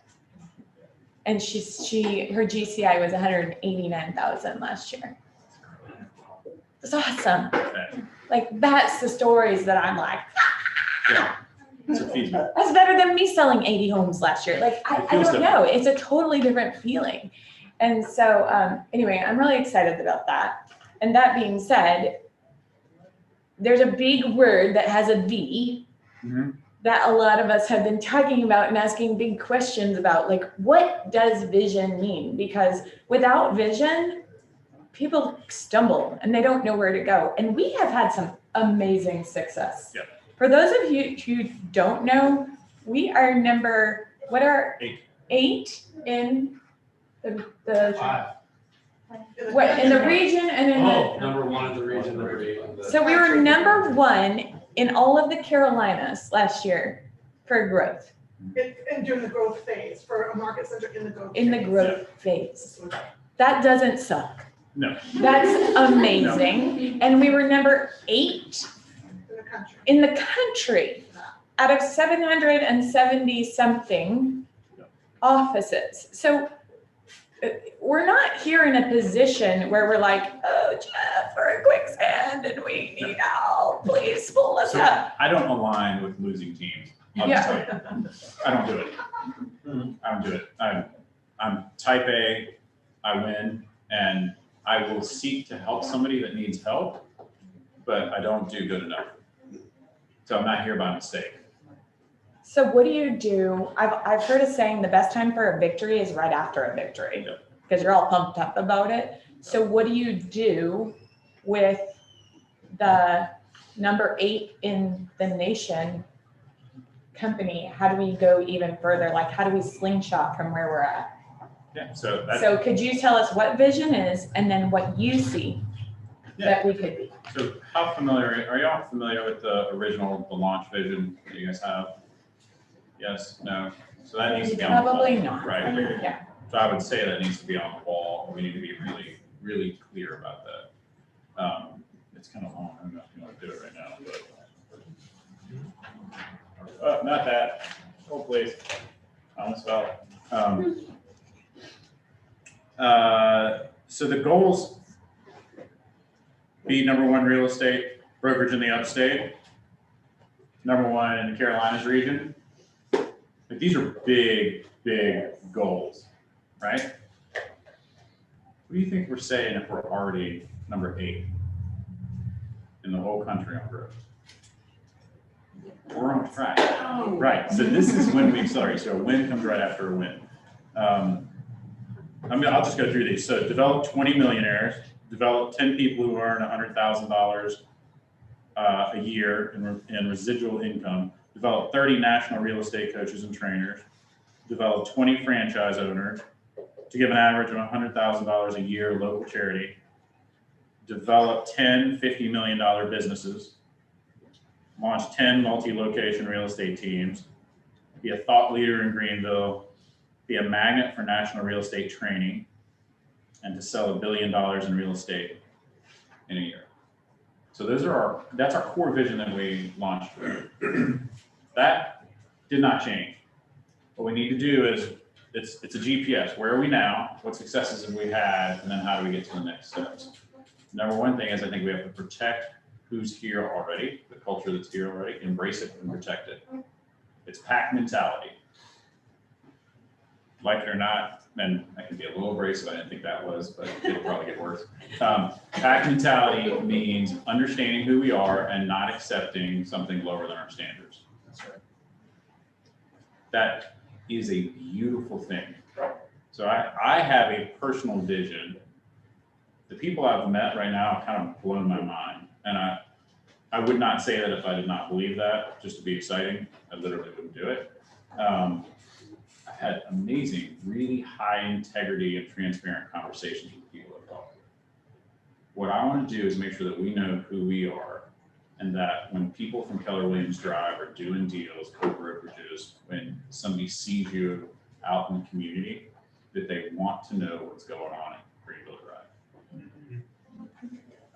And her GCI was 189,000 last year. It's awesome. Like, that's the stories that I'm like,
Yeah. It's a feedback.
that's better than me selling 80 homes last year. Like, I
feels
don't know. It's a totally different feeling. And so, anyway, I'm really excited about that. And that being said, there's a big word that has a V that a lot of us have been talking about and asking big questions about. Like, what does vision mean? Because without vision, people stumble and they don't know where to go. And we have had some amazing success.
Yep.
For those of you who don't know, we are eight in the
Five.
what in the region and in the.
Number one in the region, number 8 in the.
So we were number one in all of the Carolinas last year for growth,
And during the growth phase, for a market center in the growth.
in the
phase.
growth phase. That doesn't suck.
No.
That's amazing. And we were number 8
In the country.
in the country out of 770 something offices. So we're not here in a position where we're like, oh, Jeff, we're a quicksand and we need help. Please pull us
So
up.
I don't align with losing teams. I'll just tell you. I don't do it. I don't do it. I'm type A, I win, and I will seek to help somebody that needs help, but I don't do good enough. So I'm not here by mistake.
So what do you do? I've heard a saying, the best time for a victory is right after a victory,
Yep.
because you're all pumped up about it. So what do you do with the number 8 in the nation company? How do we go even further? Like, how do we slingshot from where we're at?
Yeah, so that's,
So could you tell us what vision is and then what you see that we could be?
so how familiar, are y'all familiar with the launch vision that you guys have? Yes, no? So that needs to be on the wall.
Probably not.
Right.
Yeah.
So I would say that needs to be on the wall. We need to be really, really clear about that. It's kind of long. I don't know if you want to do it right now, but. Not that. Oh, please. Almost fell. So the goals, be number 1 real estate brokerage in the upstate, number 1 in the Carolinas region. Like, these are big, big goals, right? What do you think we're saying if we're already number 8 in the whole country on growth? We're on track. Right, so this is when we accelerate. So a win comes right after a win. I'll just go through these. So develop 20 millionaires, develop 10 people who earn $100,000 a year in residual income, develop 30 national real estate coaches and trainers, develop 20 franchise owners to give an average of $100,000 a year local charity, develop 10 $50 million businesses, launch 10 multi-location real estate teams, be a thought leader in Greenville, be a magnet for national real estate training, and to sell $1 billion in real estate in a year. So that's our core vision that we launched. That did not change. What we need to do is, it's a GPS. Where are we now? What successes have we had? And then how do we get to the next steps? Number 1 thing is, I think we have to protect who's here already, the culture that's here already, embrace it and protect it. It's pack mentality. Like it or not, and I can be a little abrasive, I didn't think that was, but it'll probably get worse. Pack mentality means understanding who we are and not accepting something lower than our standards. That's right. That is a beautiful thing. So I have a personal vision. The people I've met right now have kind of blown my mind. And I would not say that if I did not believe that, just to be exciting. I literally wouldn't do it. I've had amazing, really high integrity and transparent conversations with people I've talked to. What I want to do is make sure that we know who we are, and that when people from Keller Williams Drive are doing deals, co-brokerages, when somebody sees you out in the community, that they want to know what's going on at Greenville Drive.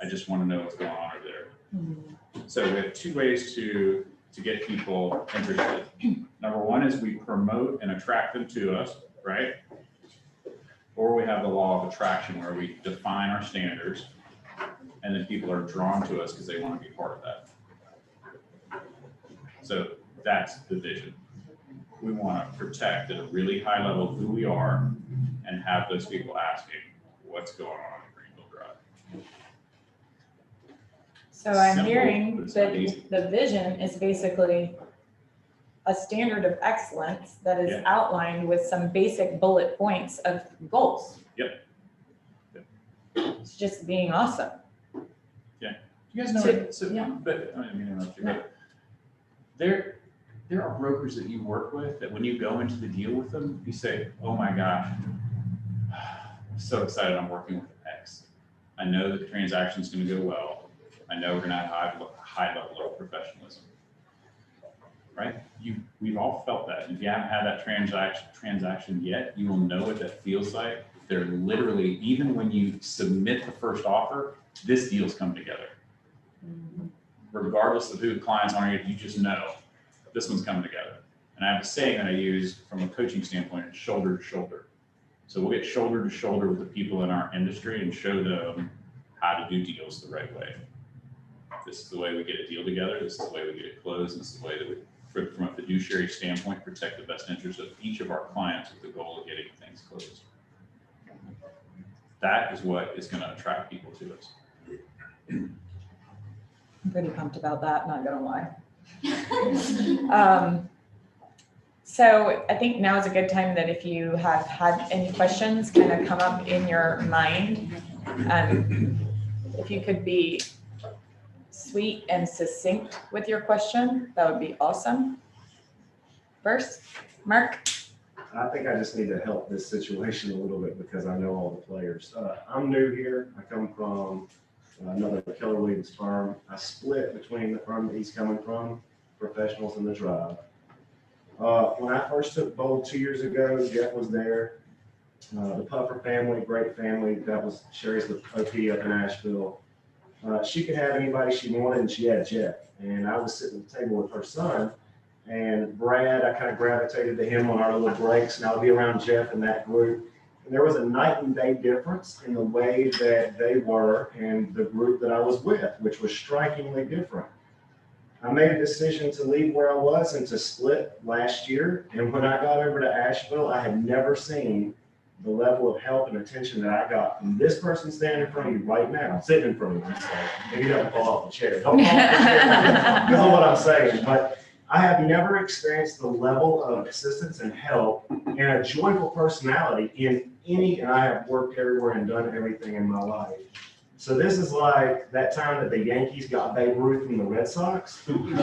I just want to know what's going on over there. So we have two ways to get people interested. Number one is we promote and attract them to us, right? Or we have the law of attraction where we define our standards and then people are drawn to us because they want to be part of that. So that's the vision. We want to protect at a really high level who we are and have those people asking what's going on at Greenville Drive.
So I'm
Simple,
hearing
but it's not
that
easy.
the vision is basically a standard of excellence that is
Yeah.
outlined with some basic bullet points of goals.
Yep.
It's just being awesome.
You guys know,
Yeah.
but I didn't mean to interrupt you, but there are brokers that you work with that when you go into the deal with them, you say, oh my gosh, I'm so excited I'm working with X. I know the transaction's gonna go well. I know we're gonna have high level of professionalism, right? We've all felt that. If you haven't had that transaction yet, you will know what that feels like. They're literally, even when you submit the first offer, this deal's come together. Regardless of who the clients are, you just know this one's coming together. And I have a saying that I use from a coaching standpoint, it's shoulder to shoulder. So we'll get shoulder to shoulder with the people in our industry and show them how to do deals the right way. This is the way we get a deal together. This is the way we get it closed. This is the way that we, from a fiduciary standpoint, protect the best interest of each of our clients with the goal of getting things closed. That is what is going to attract people to us.
I'm pretty pumped about that, not gonna lie. So I think now is a good time that if you have had any questions kind of come up in your mind, if you could be sweet and succinct with your question, that would be awesome. First, Mark.
I think I just need to help this situation a little bit because I know all the players. I'm new here. I come from another Keller Williams firm. I split between the firm that he's coming from, Professionals in the Drive. When I first took Bold 2 years ago, Jeff was there. The Puffer family, great family. That was Sherry's the OP up in Asheville. She could have anybody she wanted, and she had Jeff. And I was sitting at the table with her son. And Brad, I kind of gravitated to him on our little breaks, and I would be around Jeff and that group. And there was a night and day difference in the way that they were and the group that I was with, which was strikingly different. I made a decision to leave where I was and to split last year. And when I got over to Asheville, I had never seen the level of help and attention that I got from this person standing in front of you right now, sitting in front of you. If he doesn't fall off the chair, don't fall off the chair because of what I'm saying. But I have never experienced the level of assistance and help and a joyful personality in any, and I have worked everywhere and done everything in my life. So this is like that time that the Yankees got Babe Ruth from the Red Sox. What you're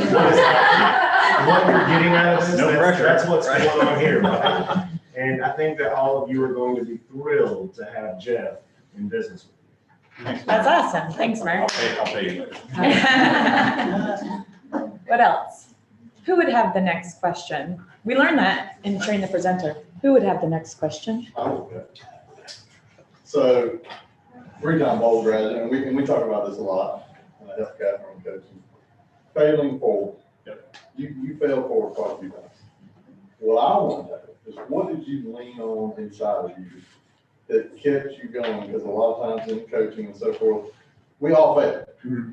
getting out of this, that's what's going on here, right? And I think that all of you are going to be thrilled to have Jeff in business with you.
That's awesome. Thanks, Mark.
I'll pay you.
What else? Who would have the next question? We learned that in Train the Presenter. Who would have the next question?
So, reason I'm bold graduate, and we talk about this a lot, health Catherine and coaching. Failing forward.
Yep.
You failed forward quite a few times. What I want to know is what did you lean on inside of you that kept you going? Because a lot of times in coaching and so forth, we all fail.
Mm-hmm.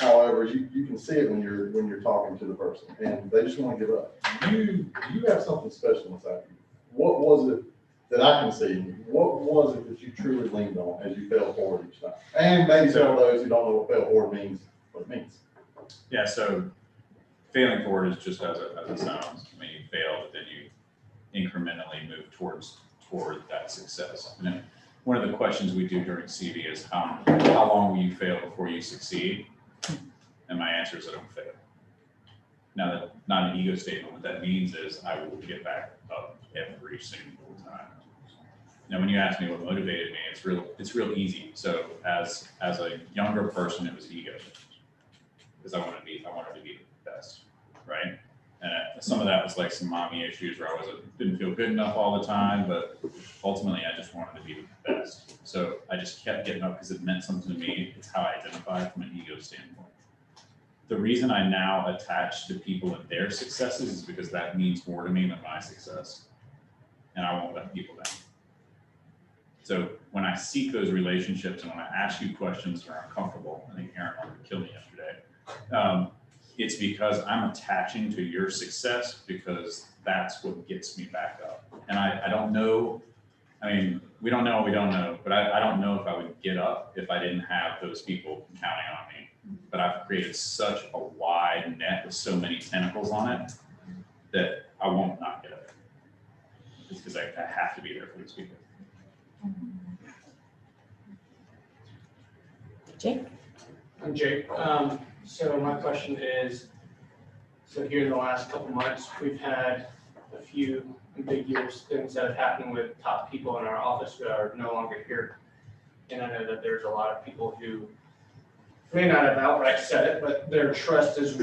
However, you can see it when you're talking to the person, and they just want to give up. You have something special inside you. What was it that I can see? What was it that you truly leaned on as you fell forward each time? And maybe some of those who don't know what fail forward means, what it means.
Yeah, so failing forward is just as it sounds. I mean, you fail, but then you incrementally move toward that success. And then one of the questions we do during CV is how long will you fail before you succeed? And my answer is I don't fail. Now, that's not an ego statement. What that means is I will get back up every single time. Now, when you ask me what motivated me, it's real easy. So as a younger person, it was ego, because I wanted to be the best, right? And some of that was like some mommy issues where I didn't feel good enough all the time, but ultimately I just wanted to be the best. So I just kept getting up because it meant something to me. It's how I identify from an ego standpoint. The reason I now attach to people and their successes is because that means more to me than my success. And I won't let people down. So when I seek those relationships and when I ask you questions that are uncomfortable, I think Aaron wanted to kill me yesterday. It's because I'm attaching to your success because that's what gets me back up. And I don't know, I mean, we don't know, but I don't know if I would get up if I didn't have those people counting on me. But I've created such a wide net with so many tentacles on it that I won't not get up. It's because I have to be there for these people.
Jake?
I'm Jake. So my question is, so here in the last couple months, we've had a few ambiguous things that have happened with top people in our office who are no longer here. And I know that there's a lot of people who may not have outright said it, but their trust is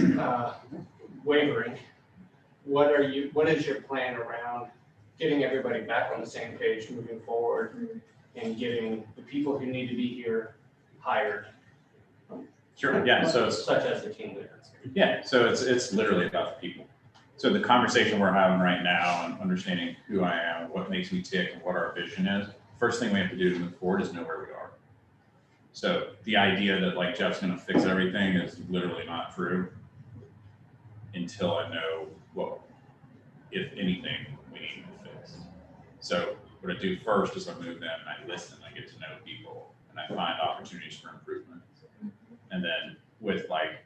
wavering. What is your plan around getting everybody back on the same page moving forward and getting the people who need to be here hired?
Sure, yeah, so it's,
Such as the team leader.
yeah, so it's literally about the people. So the conversation we're having right now and understanding who I am, what makes me tick, and what our vision is, first thing we have to do to move forward is know where we are. So the idea that like Jeff's gonna fix everything is literally not true until I know what, if anything, we need to fix. So what I do first is I move them and I listen, I get to know people, and I find opportunities for improvement. And then with like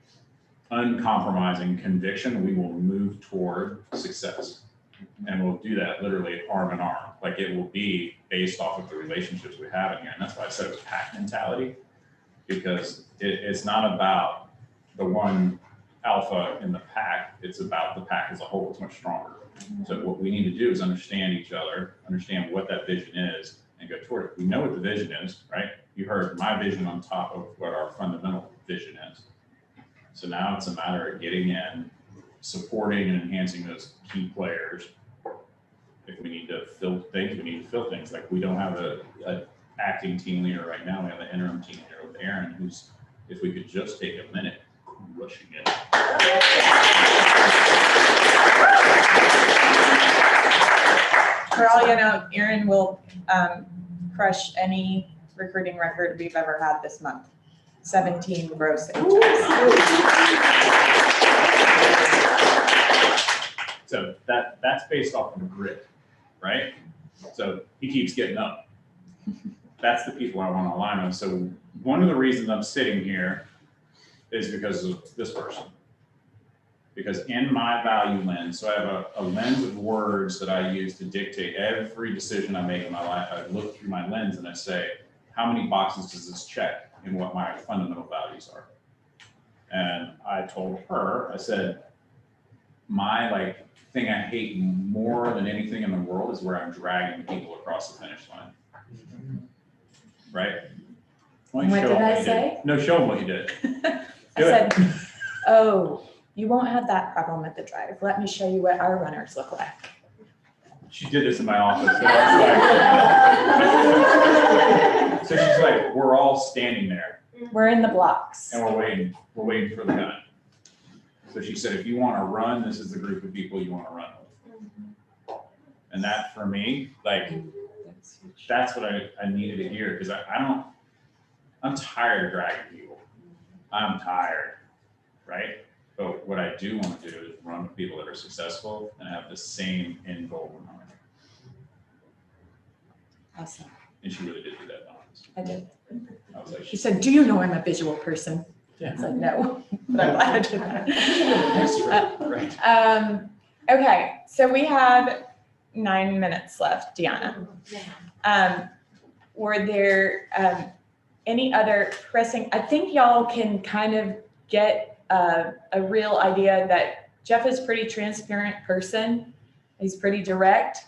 uncompromising conviction, we will move toward success. And we'll do that literally arm in arm. Like it will be based off of the relationships we have in here. And that's why I said it was pack mentality, because it's not about the one alpha in the pack. It's about the pack as a whole. It's much stronger. So what we need to do is understand each other, understand what that vision is, and go toward it. We know what the vision is, right? You heard my vision on top of what our fundamental vision is. So now it's a matter of getting in, supporting and enhancing those key players. If we need to fill things, we need to fill things. Like we don't have a acting team leader right now. We have an interim team leader with Aaron, who's, if we could just take a minute, rushing it.
For all you know, Aaron will crush any recruiting record we've ever had this month. 17 gross agents.
So that's based off of grit, right? So he keeps getting up. That's the people I want to align with. So one of the reasons I'm sitting here is because of this person. Because in my value lens, so I have a lens of words that I use to dictate every decision I make in my life. I look through my lens and I say, how many boxes does this check in what my fundamental values are? And I told her, I said, my like thing I hate more than anything in the world is where I'm dragging people across the finish line. Right? Why don't you
What
show
did
them
I
you
say?
did? No, show them what you did.
I
Do it.
said, oh, you won't have that problem at the drive. Let me show you what our runners look like.
She did this in my office. So, I was like, so she's like, we're all standing there
We're in the blocks.
and we're waiting for the gun. So she said, if you want to run, this is the group of people you want to run with. And that for me, like, that's what I needed to hear, because I'm tired of dragging people. I'm tired, right? But what I do want to do is run with people that are successful and have the same end goal in mind.
Awesome.
And she really did do that, honestly.
I did.
I was like,
She said, do you know I'm a visual person? I said, no, but I'm glad I did that.
right.
Okay, so we have 9 minutes left, Deanna. Were there any other pressing, I think y'all can kind of get a real idea that Jeff is a pretty transparent person. He's pretty direct.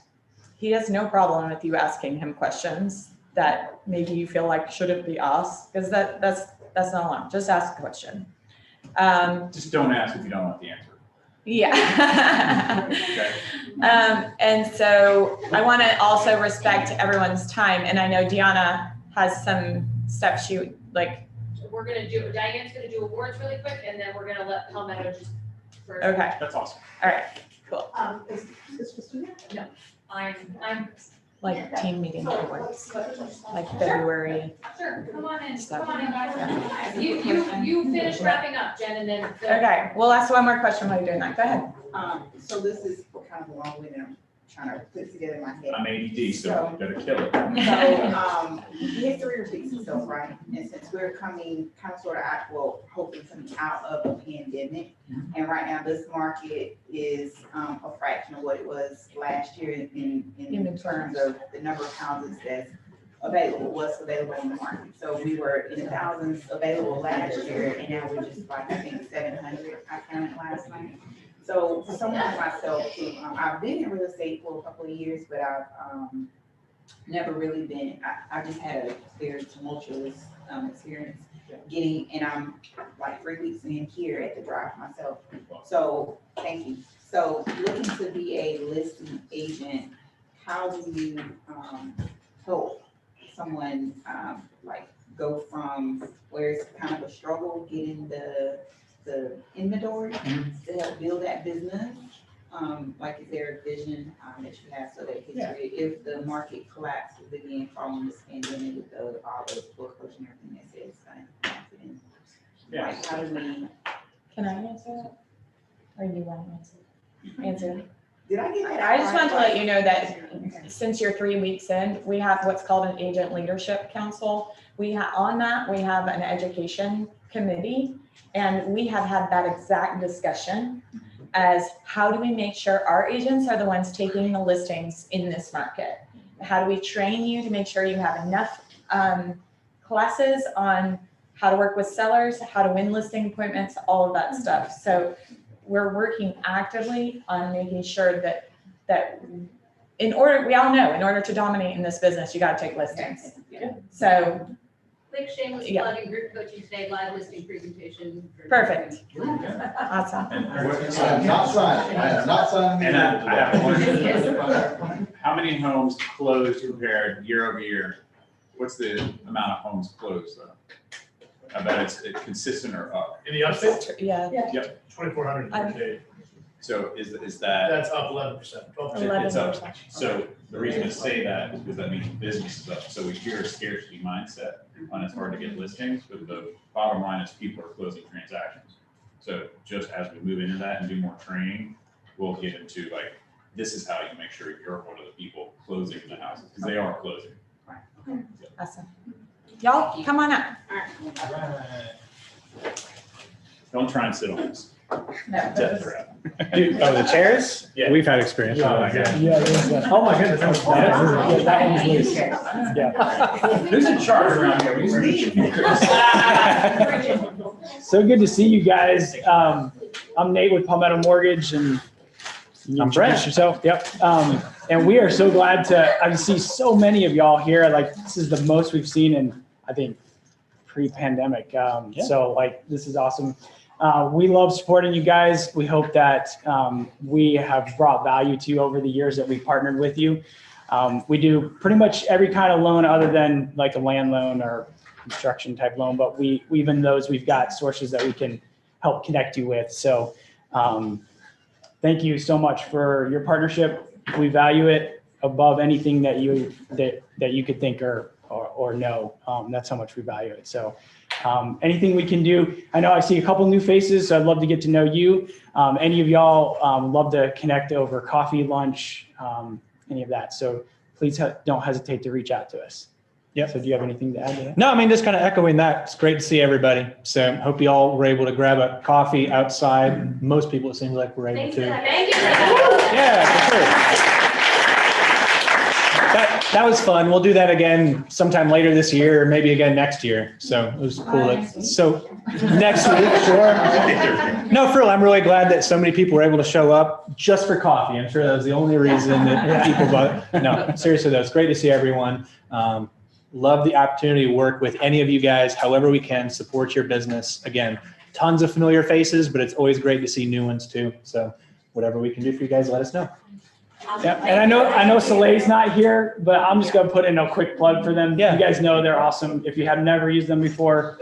he has no problem with you asking him questions that maybe you feel like shouldn't be asked, because that's not allowed. Just ask a question.
Just don't ask if you don't want the answer.
Yeah.
Okay.
And so I want to also respect everyone's time. And I know Deanna has some stuff she like.
We're gonna do, Diane's gonna do awards really quick, and then we're gonna let Palmetto just. first.
Okay.
That's awesome.
All right. Cool.
Is this supposed to be?
No, I'm,
Like team meeting awards, like February.
sure, come on in,
Stuff.
come on in, guys. You finish wrapping up, Jen, and then.
Okay. We'll ask one more question while you're doing that. Go ahead.
So this is kind of a long way that I'm trying to put together in my head.
I'm ADD, so you gotta kill it.
So, history repeats itself, right? And since we're coming kind of sort of out, well, hopefully coming out of a pandemic, and right now this market is a fraction of what it was last year in terms of the number of houses that's available, what's available in the market. So we were in the thousands available last year, and now we're just like, I think 700, I counted last night. So for someone like myself, too, I've been in real estate for a couple of years, but I've never really been, I just had a very tumultuous experience getting, and I'm like 3 weeks in here at the drive myself. So, thank you. So looking to be a listing agent, how do you help someone like go from where it's kind of a struggle getting the inventory to help build that business? Like, is there a vision that you have so that if the market collapses again following this pandemic with all the foreclosure and everything that says going to happen? Like, how do we?
Can I answer it? Or you want to answer?
Did I get that?
I just want to let you know that since you're 3 weeks in, we have what's called an agent leadership council. On that, we have an education committee, and we have had that exact discussion as how do we make sure our agents are the ones taking the listings in this market? How do we train you to make sure you have enough classes on how to work with sellers, how to win listing appointments, all of that stuff. So we're working actively on making sure that we all know, in order to dominate in this business, you got to take listings. So
Quick shameless plug and group coaching today, live listing presentation.
perfect. Awesome.
I am not signing, I am not signing.
And I have one. How many homes closed compared year over year? What's the amount of homes closed though? I bet it's consistent or up.
In the upstate,
Yeah.
2,400 per day.
So is that?
That's up 11%.
11%.
It's up. So the reason to say that is because that means business is up. So we hear a scarcity mindset on it's hard to get listings, but the bottom line is people are closing transactions. So just as we move into that and do more training, we'll get into like, this is how you make sure you're one of the people closing the houses, because they are closing.
Awesome. Y'all, come on up.
Don't try and sit on this.
No.
Death trap.
The chairs?
Yeah.
We've had experience.
Oh my God.
Oh my goodness. That one's loose. Yeah.
Who's in charge around here?
So good to see you guys. I'm Nate with Palmetto Mortgage, and you
I'm Brett.
introduce yourself. Yep. And we are so glad I see so many of y'all here. Like, this is the most we've seen in, I think, pre-pandemic. So like, this is awesome. We love supporting you guys. We hope that we have brought value to you over the years that we partnered with you. We do pretty much every kind of loan other than like a land loan or construction type loan, but even those, we've got sources that we can help connect you with. So thank you so much for your partnership. We value it above anything that you could think or know. That's how much we value it. So anything we can do. I know I see a couple new faces, so I'd love to get to know you. Any of y'all love to connect over coffee, lunch, any of that. So please don't hesitate to reach out to us. Yeah. So do you have anything to add to that?
No, I mean, just kind of echoing that. It's great to see everybody. So hope you all were able to grab a coffee outside. Most people, it seems like, were able to.
Thank you.
Yeah, for sure. that was fun. We'll do that again sometime later this year, or maybe again next year. So it was cool. So next week, sure. No, for real, I'm really glad that so many people were able to show up just for coffee. I'm sure that was the only reason that people, but no, seriously though, it's great to see everyone. Love the opportunity to work with any of you guys, however we can support your business. Again, tons of familiar faces, but it's always great to see new ones too. So whatever we can do for you guys, let us know.
Yeah, and I know Soleil's not here, but I'm just gonna put in a quick plug for them.
Yeah.
You guys know they're awesome. If you have never used them before,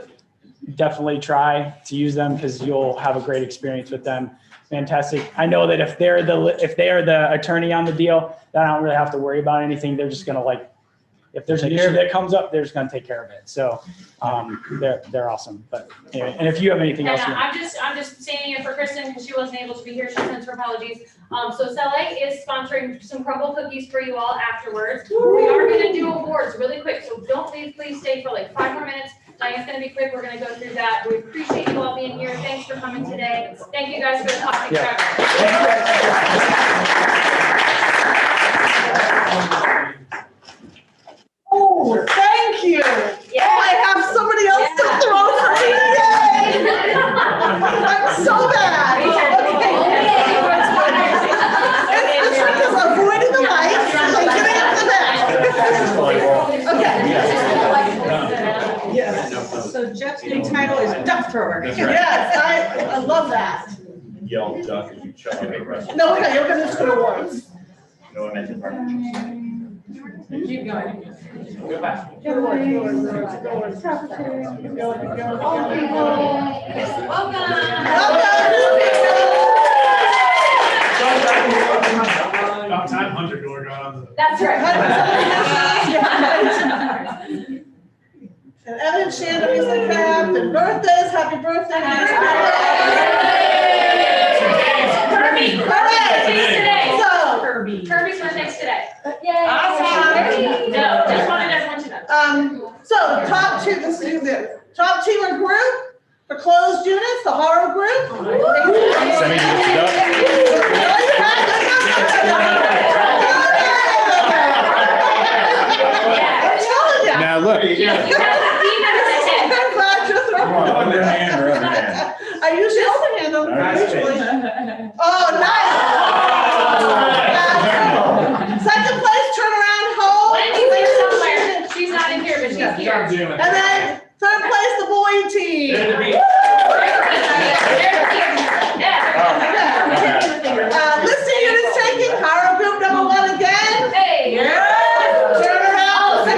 definitely try to use them because you'll have a great experience with them. Fantastic. I know that if they are the attorney on the deal, then I don't really have to worry about anything. They're just gonna if there's an issue that comes up, they're just gonna take care of it. So they're awesome. But anyway, and if you have anything else,
I'm just saying it for Kristen because she wasn't able to be here. She sends her apologies. So Sele is sponsoring some crumble cookies for you all afterwards. We are gonna do awards really quick, so don't leave. Please stay for like 5 more minutes. Diane's gonna be quick. We're gonna go through that. We appreciate you all being here. Thanks for coming today. Thank you guys for the coffee.
Oh, thank you.
Yeah.
Oh, I have somebody else to throw for me. Yay! I'm so bad. It's because I'm avoiding the lights and I'm getting up the back. Okay. Yes.
So Jeff's new title is duck thrower.
Yes, I love that.
Yell duck as you chuck at the rest.
No, okay, you're gonna just go awards.
No, I meant the partnerships.
Keep going.
Go back.
About time Hunter door got on the.
That's right.
And Evan Shandon is the craft, and birthdays, happy birthday.
Kirby's birthday today.
So,
Kirby's birthday's today.
Awesome.
No, just wanted everyone to know.
So top team or group for closed units, the horror group.
Now look.
I usually open hand them. Oh, nice. Second place, turn around, hold.
Wendy's here somewhere. She's not in here, but she's here.
And then third place, the boy team. Listing units taking, power group number 1 again.
Hey.
Turn around.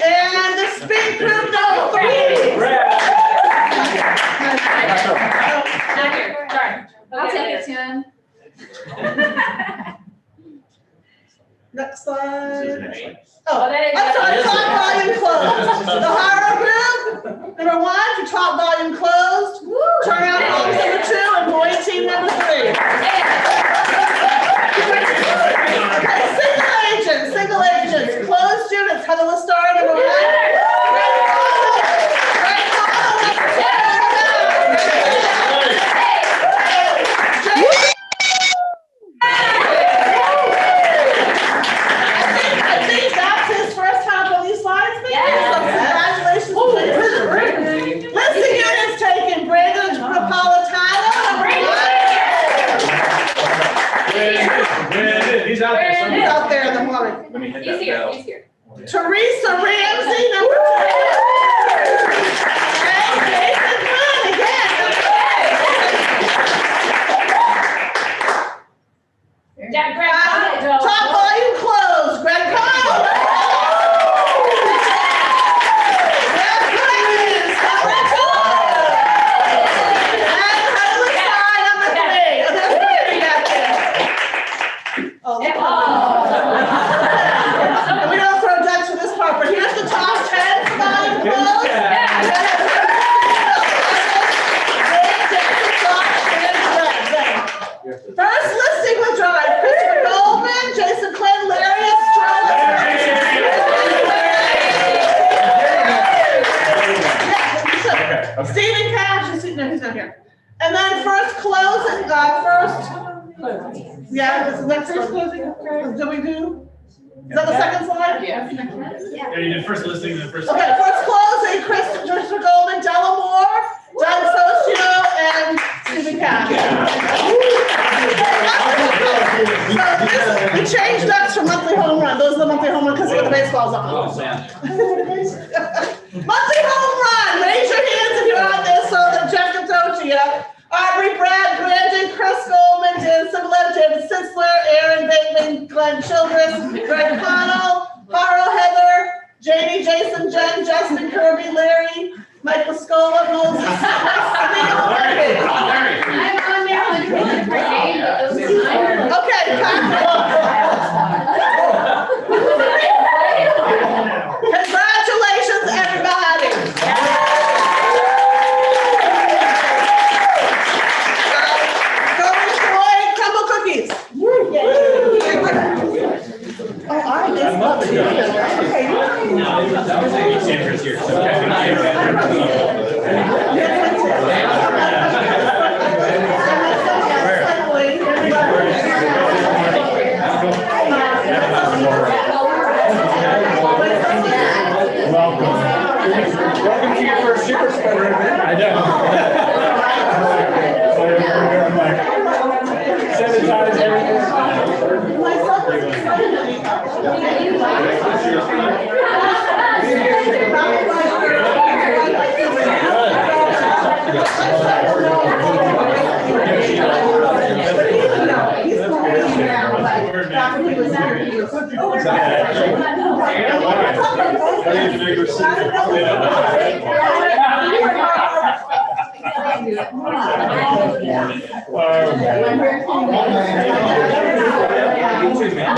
And the speed group number 3.
Not here, sorry.
I'll take it, Tim.
Next slide.
Oh, that is.
I'm sorry, top volume closed. The horror group, number 1, for top volume closed. Turn around, office number 2, and boy team number 3. Okay, single agents, closed units, Heather Lestar, number 1. I think that's his first time on these slides, maybe? So congratulations. Listing units taken, Brandon Napolitano, number 1.
He's out there
He's
somewhere.
out there in the morning.
Let me hit
He's
that
here,
bell.
he's here.
Teresa Ramsey, number 2. And Jason Quinn again.
Dad, grab Kyle.
Top volume closed, Greg Kyle. Greg Cummings, number 2. And Heather Lestar, number 3. Oh, there's 3 back there. Oh, look. And we don't throw ducks for this part, but here's the top 10 for volume closed. First listing was drive, Christopher Goldman, Jason Quinn, Larry Estrella. Stephen Cash is sitting there, he's not here. And then first close, yeah, this is next closing? Did we do? Is that the second slide?
Yeah.
Yeah, you did first listing and then first.
Okay, first closing, Christopher Goldman, Delamore, Doug Socio, and Stephen Cash. We changed ducks for monthly home run. Those are the monthly home run because the baseball's on.
Oh, man.
Monthly home run. Raise your hands if you're on this so that Jeff Katochia, Aubrey, Brad, Grandin, Chris Goldman, Dan Simlev, David Sitzler, Aaron Bateman, Glenn Childress, Greg Connell, Haro Heather, Janie, Jason, Jen, Justin, Kirby, Larry, Michael Scola, Moses.
I'm on there under a different name, but those are mine.
Okay, congratulations, everybody. Crumble cookies. Oh, I just love it.
Sandra's here, so.
Welcome to your first super spreader event. I know. Sanitize everything.
You too, man.